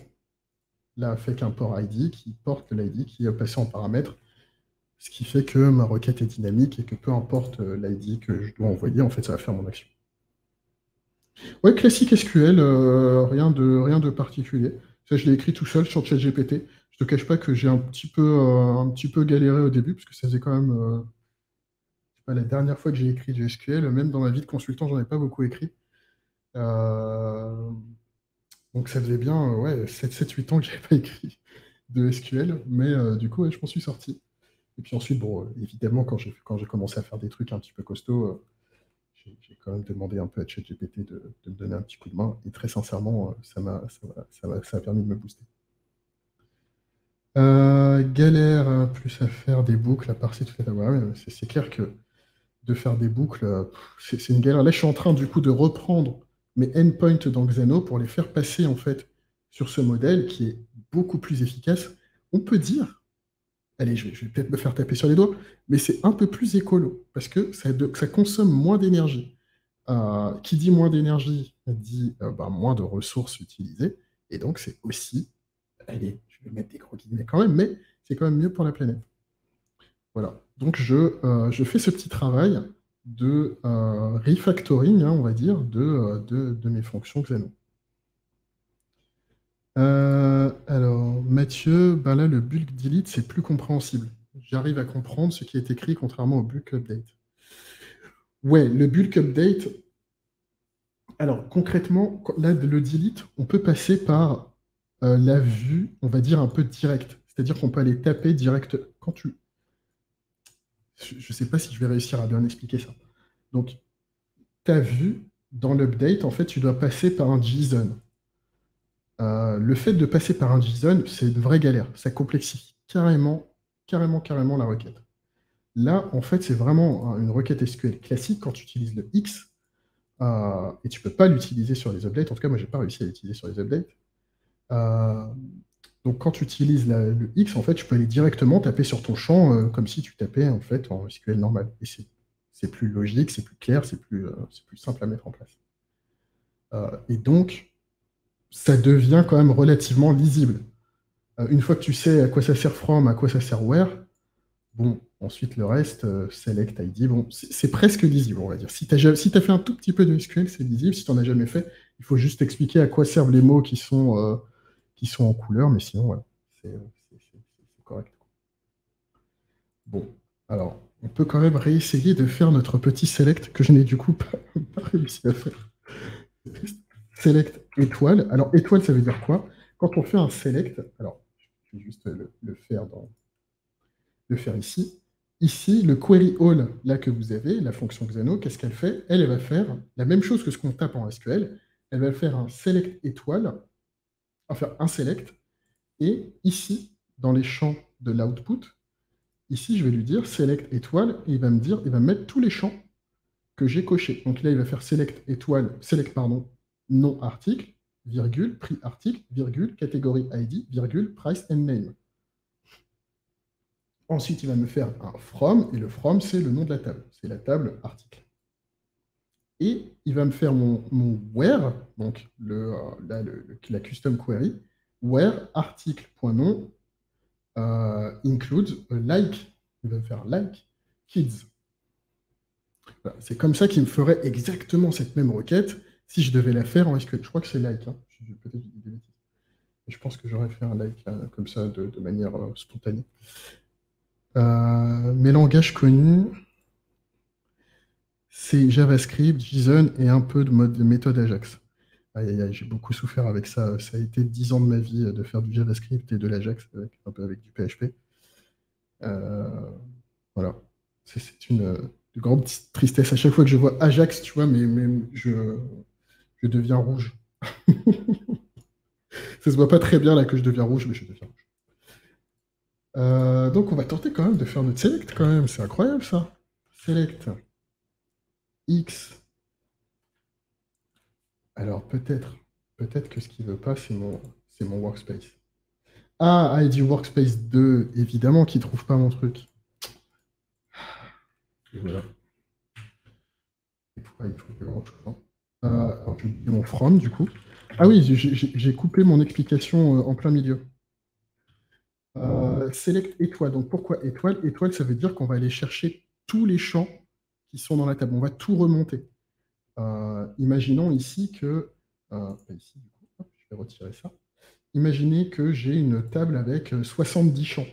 là avec un port ID qui porte l'ID qui est passé en paramètre, ce qui fait que ma requête est dynamique et que peu importe l'ID que je dois envoyer, en fait, ça va faire mon action. Ouais, classique SQL, rien de particulier. Ça, je l'ai écrit tout seul sur ChatGPT. Je te cache pas que j'ai un petit peu galéré au début, parce que ça faisait quand même, c'est pas la dernière fois que j'ai écrit du SQL, même dans ma vie de consultant, j'en ai pas beaucoup écrit. Euh, donc ça faisait bien ouais, 7-8 ans que j'avais pas écrit de SQL, mais du coup, ouais, je m'en suis sorti. Et puis ensuite, bon, évidemment, quand j'ai commencé à faire des trucs un petit peu costauds, j'ai quand même demandé un peu à ChatGPT de me donner un petit coup de main. Et très sincèrement, ça a permis de me booster. Galère plus à faire des boucles à part tout à l'heure. Ouais, c'est clair que de faire des boucles, c'est une galère. Là, je suis en train du coup de reprendre mes endpoints dans Xano pour les faire passer en fait sur ce modèle qui est beaucoup plus efficace. On peut dire, allez, je vais peut-être me faire taper sur les doigts, mais c'est un peu plus écolo parce que ça consomme moins d'énergie. Qui dit moins d'énergie dit bah, moins de ressources utilisées. Et donc, c'est aussi, allez, je vais mettre des gros guillemets quand même, mais c'est quand même mieux pour la planète. Voilà. Donc, je fais ce petit travail de refactoring, hein, on va dire, de mes fonctions Xano. Alors, Mathieu, ben là, le bulk delete, c'est plus compréhensible. J'arrive à comprendre ce qui est écrit contrairement au bulk update. Ouais, le bulk update, alors concrètement, là, le delete, on peut passer par la vue, on va dire, un peu directe. C'est-à-dire qu'on peut aller taper direct quand tu. Je ne sais pas si je vais réussir à bien expliquer ça. Donc, ta vue, dans l'update, en fait, tu dois passer par un JSON. Le fait de passer par un JSON, c'est une vraie galère. Ça complexifie carrément la requête. Là, en fait, c'est vraiment une requête SQL classique quand tu utilises le X. Et tu ne peux pas l'utiliser sur les updates. En tout cas, moi, je n'ai pas réussi à l'utiliser sur les updates. Euh, donc, quand tu utilises le X, en fait, tu peux aller directement taper sur ton champ comme si tu tapais en fait en SQL normal. Et c'est plus logique, c'est plus clair, c'est plus simple à mettre en place. Et donc, ça devient quand même relativement lisible. Une fois que tu sais à quoi ça sert from, à quoi ça sert where, bon, ensuite le reste, select ID, bon, c'est presque lisible, on va dire. Si tu as fait un tout petit peu de SQL, c'est lisible. Si tu n'en as jamais fait, il faut juste expliquer à quoi servent les mots qui sont en couleur, mais sinon, voilà, c'est correct. Bon, alors, on peut quand même réessayer de faire notre petit select que je n'ai du coup pas réussi à faire. Select étoile. Alors, étoile, ça veut dire quoi? Quand on fait un select, alors, je vais juste le faire ici. Ici, le query all, là que vous avez, la fonction Xano, qu'est-ce qu'elle fait? Elle va faire la même chose que ce qu'on tape en SQL. Elle va faire un select étoile, enfin un select, et ici, dans les champs de l'output, ici, je vais lui dire select étoile, et il va me mettre tous les champs que j'ai cochés. Donc là, il va faire select étoile, select, pardon, nom article, virgule, prix article, virgule, catégorie ID, virgule, price and name. Ensuite, il va me faire un from, et le from, c'est le nom de la table. C'est la table article. Et il va me faire mon where, donc la custom query, where article.nom includes a like. Il va me faire like kids. Voilà. C'est comme ça qu'il me ferait exactement cette même requête si je devais la faire en SQL. Je crois que c'est like. Hein. Peut-être des bêtises. Je pense que j'aurais fait un like comme ça de manière spontanée. Mes langages connus, c'est JavaScript, JSON et un peu de méthode Ajax. Aïe, aïe, aïe, j'ai beaucoup souffert avec ça. Ça a été 10 ans de ma vie de faire du JavaScript et de l'Ajax, un peu avec du PHP. Voilà. C'est une grande tristesse. À chaque fois que je vois Ajax, tu vois, mais je deviens rouge. Ça se voit pas très bien là que je deviens rouge, mais je deviens rouge. Donc on va tenter quand même de faire notre select quand même. C'est incroyable ça. Select X. Alors peut-être que ce qu'il veut pas, c'est mon workspace. Ah, ID Workspace 2, évidemment qu'il trouve pas mon truc. Et voilà. Et pourquoi il trouve pas grand-chose, hein. Alors, je vais mon from du coup. Ah oui, j'ai coupé mon explication en plein milieu. Select étoile. Donc pourquoi étoile? Étoile, ça veut dire qu'on va aller chercher tous les champs qui sont dans la table. On va tout remonter. Imaginons ici que. Ici, du coup, hop, je vais retirer ça. Imaginez que j'ai une table avec 70 champs,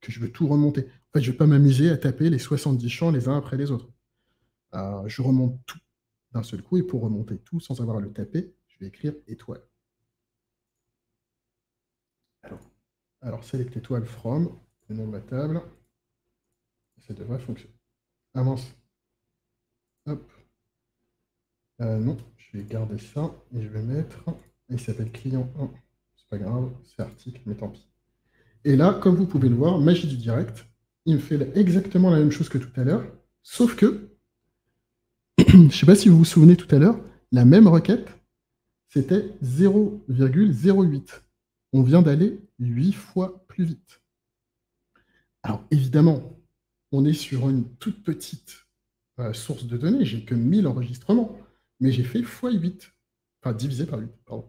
que je veux tout remonter. En fait, je ne vais pas m'amuser à taper les 70 champs les uns après les autres. Je remonte tout d'un seul coup, et pour remonter tout sans avoir à le taper, je vais écrire étoile. Alors select étoile from, le nom de ma table, ça devrait fonctionner. Ah mince. Hop. Non, je vais garder ça et je vais mettre. Il s'appelle client 1. C'est pas grave, c'est article, mais tant pis. Et là, comme vous pouvez le voir, magie du direct, il me fait exactement la même chose que tout à l'heure, sauf que, je ne sais pas si vous vous souvenez tout à l'heure, la même requête, c'était 0,08. On vient d'aller 8 fois plus vite. Alors évidemment, on est sur une toute petite source de données, j'ai que 1000 enregistrements, mais j'ai fait x8, enfin divisé par 8, pardon.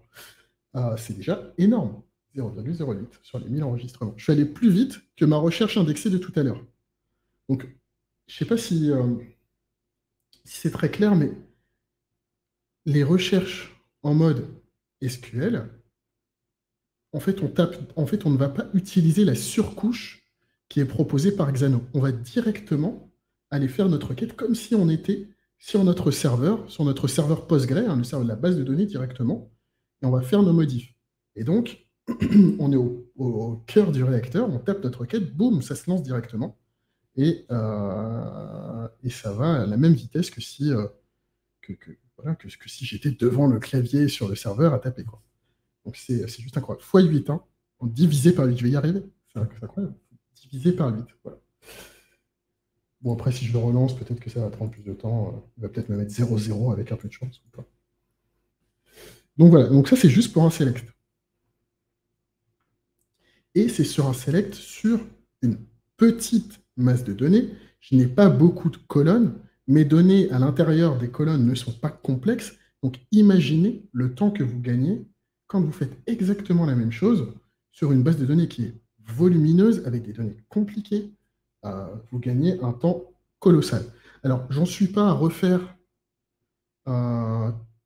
C'est déjà énorme, 0,08 sur les 1000 enregistrements. Je suis allé plus vite que ma recherche indexée de tout à l'heure. Donc, je ne sais pas si c'est très clair, mais les recherches en mode SQL, en fait, on ne va pas utiliser la surcouche qui est proposée par Xano. On va directement aller faire notre requête comme si on était sur notre serveur Postgre, hein, le serveur de la base de données directement, et on va faire nos modifs. Et donc, on est au cœur du réacteur, on tape notre requête, boum, ça se lance directement, et ça va à la même vitesse que si, voilà, que si j'étais devant le clavier sur le serveur à taper, quoi. Donc c'est juste incroyable. x8, hein, divisé par 8, je vais y arriver. C'est incroyable. Divisé par 8, voilà. Bon, après, si je le relance, peut-être que ça va prendre plus de temps. Il va peut-être me mettre 0,0 avec un peu de chance ou pas. Donc voilà, donc ça c'est juste pour un select. Et c'est sur un select sur une petite masse de données. Je n'ai pas beaucoup de colonnes. Mes données à l'intérieur des colonnes ne sont pas complexes. Donc imaginez le temps que vous gagnez quand vous faites exactement la même chose sur une base de données qui est volumineuse, avec des données compliquées. Vous gagnez un temps colossal. Alors, j'en suis pas à refaire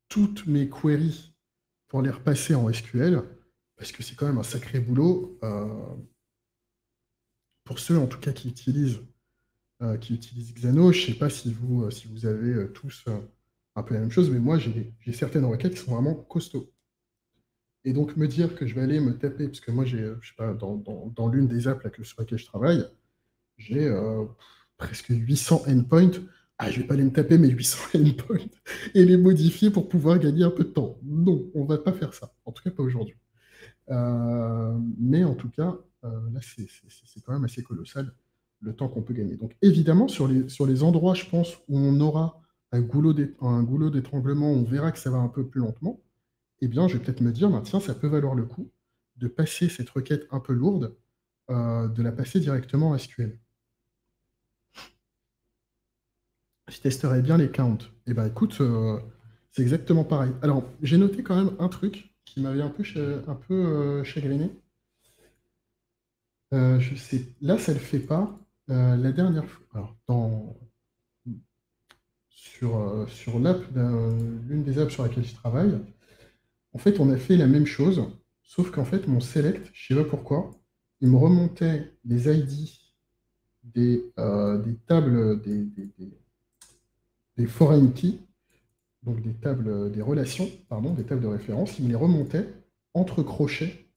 toutes mes queries pour les repasser en SQL, parce que c'est quand même un sacré boulot. Pour ceux, en tout cas, qui utilisent Xano, je ne sais pas si vous avez tous un peu la même chose, mais moi, j'ai certaines requêtes qui sont vraiment costauds. Et donc, me dire que je vais aller me taper, parce que moi, je sais pas, dans l'une des apps là, sur laquelle je travaille, j'ai presque 800 endpoints. Ah, je vais pas aller me taper mes 800 endpoints et les modifier pour pouvoir gagner un peu de temps. Non, on va pas faire ça. En tout cas, pas aujourd'hui. Mais en tout cas, là, c'est quand même assez colossal le temps qu'on peut gagner. Donc, évidemment, sur les endroits, je pense, où on aura un goulot d'étranglement, on verra que ça va un peu plus lentement, eh bien, je vais peut-être me dire, bah, tiens, ça peut valoir le coup de passer cette requête un peu lourde, de la passer directement en SQL. Je testerai bien les counts. Eh bien, écoute, c'est exactement pareil. Alors, j'ai noté quand même un truc qui m'avait un peu chagriné. Je sais, là, ça ne le fait pas. La dernière fois, alors, sur l'une des apps sur laquelle je travaille, en fait, on a fait la même chose, sauf qu'en fait, mon select, je ne sais pas pourquoi, il me remontait les ID des tables, des foreign keys, donc des tables, des relations, pardon, des tables de référence, il me les remontait entre crochets,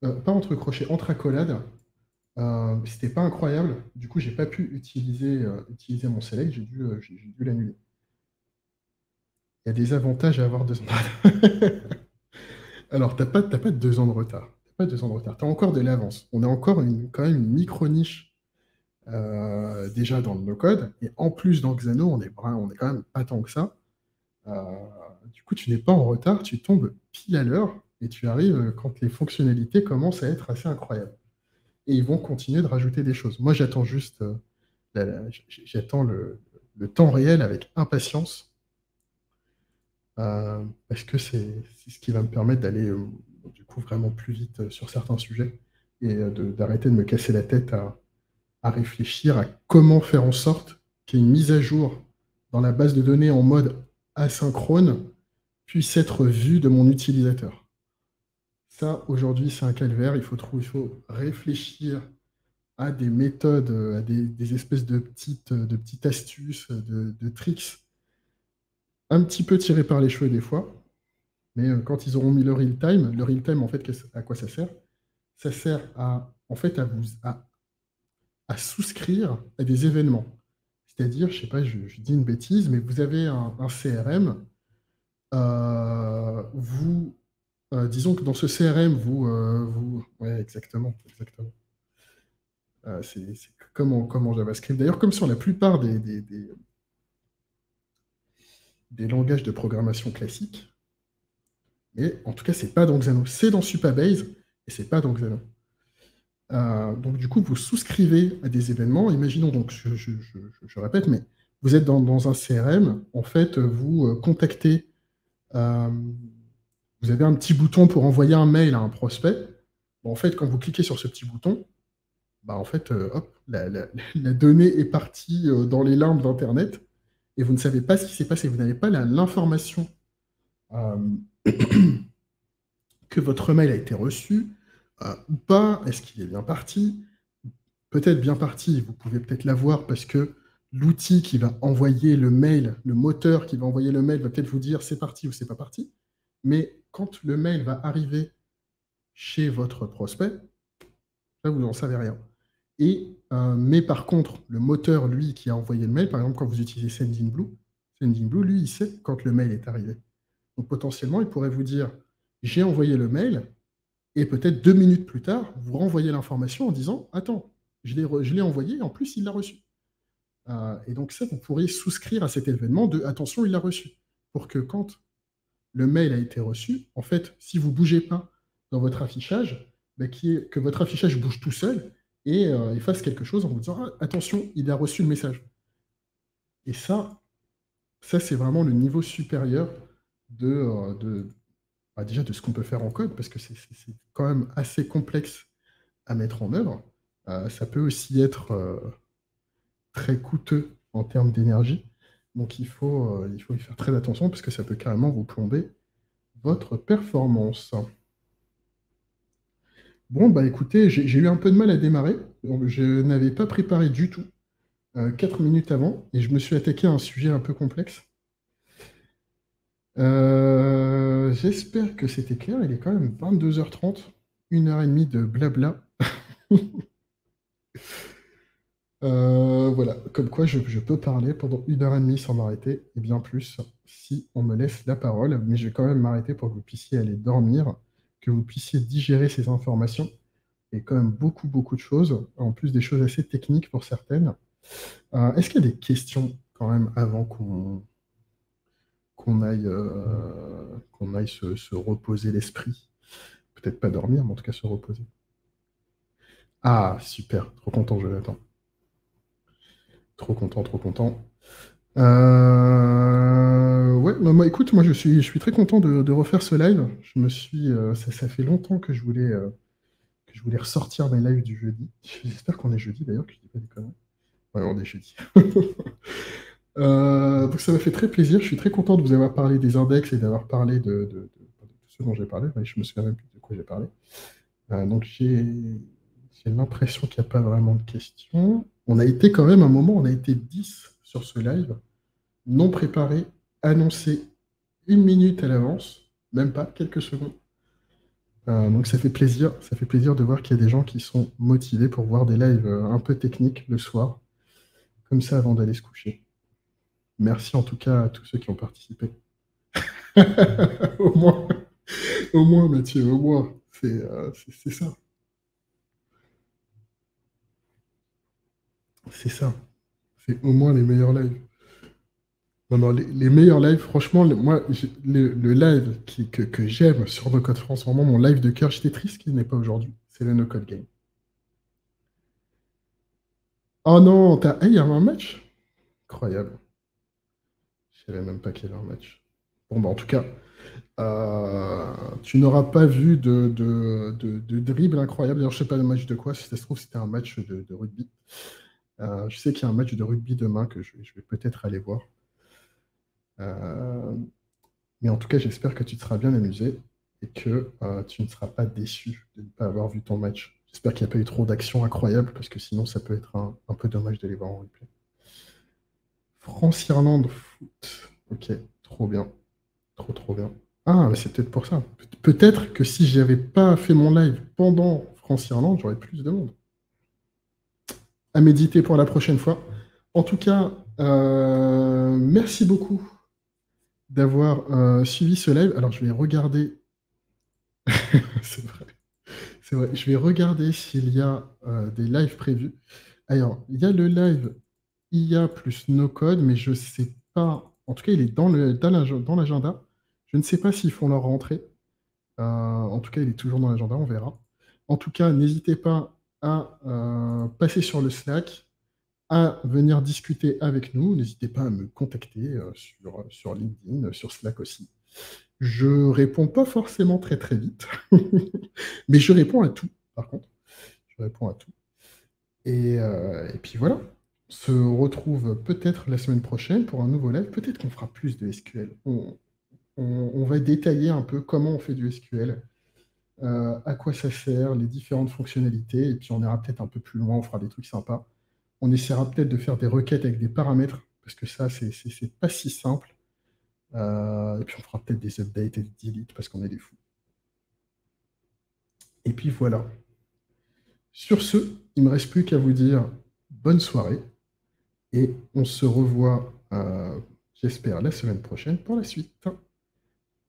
pas entre crochets, entre accolades. C'était pas incroyable. Du coup, j'ai pas pu utiliser mon select, j'ai dû l'annuler. Il y a des avantages à avoir 2 ans de retard. Alors, t'as pas 2 ans de retard. T'as pas 2 ans de retard. T'as encore de l'avance. On a encore quand même une micro-niche déjà dans le no-code. Et en plus, dans Xano, on est quand même pas tant que ça. Euh, du coup, tu n'es pas en retard, tu tombes pile à l'heure et tu arrives quand les fonctionnalités commencent à être assez incroyables. Et ils vont continuer de rajouter des choses. Moi, j'attends juste j'attends le temps réel avec impatience parce que c'est ce qui va me permettre d'aller du coup vraiment plus vite sur certains sujets et d'arrêter de me casser la tête à réfléchir à comment faire en sorte qu'il y ait une mise à jour dans la base de données en mode asynchrone puisse être vue de mon utilisateur. Ça, aujourd'hui, c'est un calvaire. Il faut réfléchir à des méthodes, à des espèces de petites astuces, de tricks un petit peu tirés par les cheveux des fois. Mais quand ils auront mis le real time, en fait, à quoi ça sert? Ça sert en fait, à souscrire à des événements. C'est-à-dire, je sais pas, je dis une bêtise, mais vous avez un CRM, disons que dans ce CRM, ouais, exactement, exactement. C'est comme en JavaScript. D'ailleurs, comme sur la plupart des langages de programmation classiques, mais en tout cas, c'est pas dans Xano. C'est dans Supabase, et c'est pas dans Xano. Donc, du coup, vous souscrivez à des événements. Imaginons donc, je répète, mais vous êtes dans un CRM. En fait, vous contactez, euh, vous avez un petit bouton pour envoyer un mail à un prospect. Bon, en fait, quand vous cliquez sur ce petit bouton, bah, en fait, hop, la donnée est partie dans les limbes d'Internet et vous ne savez pas ce qui s'est passé. Vous n'avez pas l'information euh, que votre mail a été reçu ou pas. Est-ce qu'il est bien parti? Peut-être bien parti, vous pouvez peut-être l'avoir parce que l'outil qui va envoyer le mail, le moteur qui va envoyer le mail va peut-être vous dire c'est parti ou c'est pas parti. Mais quand le mail va arriver chez votre prospect, là, vous n'en savez rien. Mais par contre, le moteur, lui, qui a envoyé le mail, par exemple, quand vous utilisez Sending Blue, lui, il sait quand le mail est arrivé. Donc potentiellement, il pourrait vous dire, j'ai envoyé le mail, et peut-être 2 minutes plus tard, vous renvoyez l'information en disant, attends, je l'ai envoyé, et en plus, il l'a reçu. Et donc ça, vous pourriez souscrire à cet événement de, attention, il l'a reçu. Pour que quand le mail a été reçu, en fait, si vous ne bougez pas dans votre affichage, bah, que votre affichage bouge tout seul et fasse quelque chose en vous disant ah, attention, il a reçu le message. Et ça c'est vraiment le niveau supérieur déjà de ce qu'on peut faire en code, parce que c'est quand même assez complexe à mettre en œuvre. Ça peut aussi être très coûteux en termes d'énergie. Donc il faut y faire très attention parce que ça peut carrément vous plomber votre performance. Bon, bah écoutez, j'ai eu un peu de mal à démarrer. Donc, je n'avais pas préparé du tout 4 minutes avant et je me suis attaqué à un sujet un peu complexe. J'espère que c'était clair. Il est quand même 22h30, 1h30 de blabla. Voilà, comme quoi je peux parler pendant 1 heure et demie sans m'arrêter, et bien plus si on me laisse la parole, mais je vais quand même m'arrêter pour que vous puissiez aller dormir, que vous puissiez digérer ces informations, et quand même beaucoup, beaucoup de choses, en plus des choses assez techniques pour certaines. Est-ce qu'il y a des questions quand même avant qu'on aille se reposer l'esprit? Peut-être pas dormir, mais en tout cas se reposer. Ah, super, trop content, Jonathan. Trop content, trop content. Ouais, bah, moi, écoute, moi je suis très content de refaire ce live. Ça fait longtemps que je voulais ressortir mes lives du jeudi. J'espère qu'on est jeudi d'ailleurs, que je dis pas des conneries. Ouais, on est jeudi. Donc ça m'a fait très plaisir. Je suis très content de vous avoir parlé des index et d'avoir parlé de ce dont j'ai parlé. Ouais, je me souviens même plus de quoi j'ai parlé. Donc j'ai l'impression qu'il n'y a pas vraiment de questions. On a été quand même un moment, on a été 10 sur ce live, non préparé, annoncé 1 minute à l'avance, même pas quelques secondes. Donc ça fait plaisir de voir qu'il y a des gens qui sont motivés pour voir des lives un peu techniques le soir, comme ça avant d'aller se coucher. Merci en tout cas à tous ceux qui ont participé. Au moins, au moins Mathieu, au moins, c'est ça, c'est ça. C'est au moins les meilleurs lives. Non, non, les meilleurs lives, franchement, moi, le live que j'aime sur No Code France, vraiment mon live de cœur, j'étais triste qu'il n'est pas aujourd'hui, c'est le No Code Game. Oh non, il y a un match? Incroyable. Je savais même pas qu'il y avait un match. Bon, bah, en tout cas, tu n'auras pas vu de dribble incroyable. D'ailleurs, je sais pas le match de quoi, si ça se trouve, c'était un match de rugby. Je sais qu'il y a un match de rugby demain que je vais peut-être aller voir. Euh, mais en tout cas, j'espère que tu te seras bien amusé et que tu ne seras pas déçu de ne pas avoir vu ton match. J'espère qu'il n'y a pas eu trop d'actions incroyables parce que sinon, ça peut être un peu dommage de les voir en replay. France-Irlande foot. Ok, trop bien. Trop, trop bien. Ah, mais c'est peut-être pour ça. Peut-être que si j'avais pas fait mon live pendant France-Irlande, j'aurais plus de monde. À méditer pour la prochaine fois. En tout cas, merci beaucoup d'avoir suivi ce live. Alors, je vais regarder. C'est vrai, c'est vrai. Je vais regarder s'il y a des lives prévus. Alors, il y a le live IA plus no code, mais je ne sais pas. En tout cas, il est dans l'agenda. Je ne sais pas s'ils font leur rentrée. En tout cas, il est toujours dans l'agenda, on verra. En tout cas, n'hésitez pas à passer sur le Slack, à venir discuter avec nous. N'hésitez pas à me contacter sur LinkedIn, sur Slack aussi. Je réponds pas forcément très très vite, mais je réponds à tout, par contre. Je réponds à tout. Et puis voilà. On se retrouve peut-être la semaine prochaine pour un nouveau live. Peut-être qu'on fera plus de SQL. On va détailler un peu comment on fait du SQL, à quoi ça sert, les différentes fonctionnalités, et puis on ira peut-être un peu plus loin, on fera des trucs sympas. On essaiera peut-être de faire des requêtes avec des paramètres, parce que ça, c'est pas si simple. Et puis on fera peut-être des updates et des deletes, parce qu'on est des fous. Et puis voilà. Sur ce, il ne me reste plus qu'à vous dire bonne soirée, et on se revoit, j'espère, la semaine prochaine pour la suite.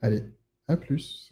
Allez, à plus.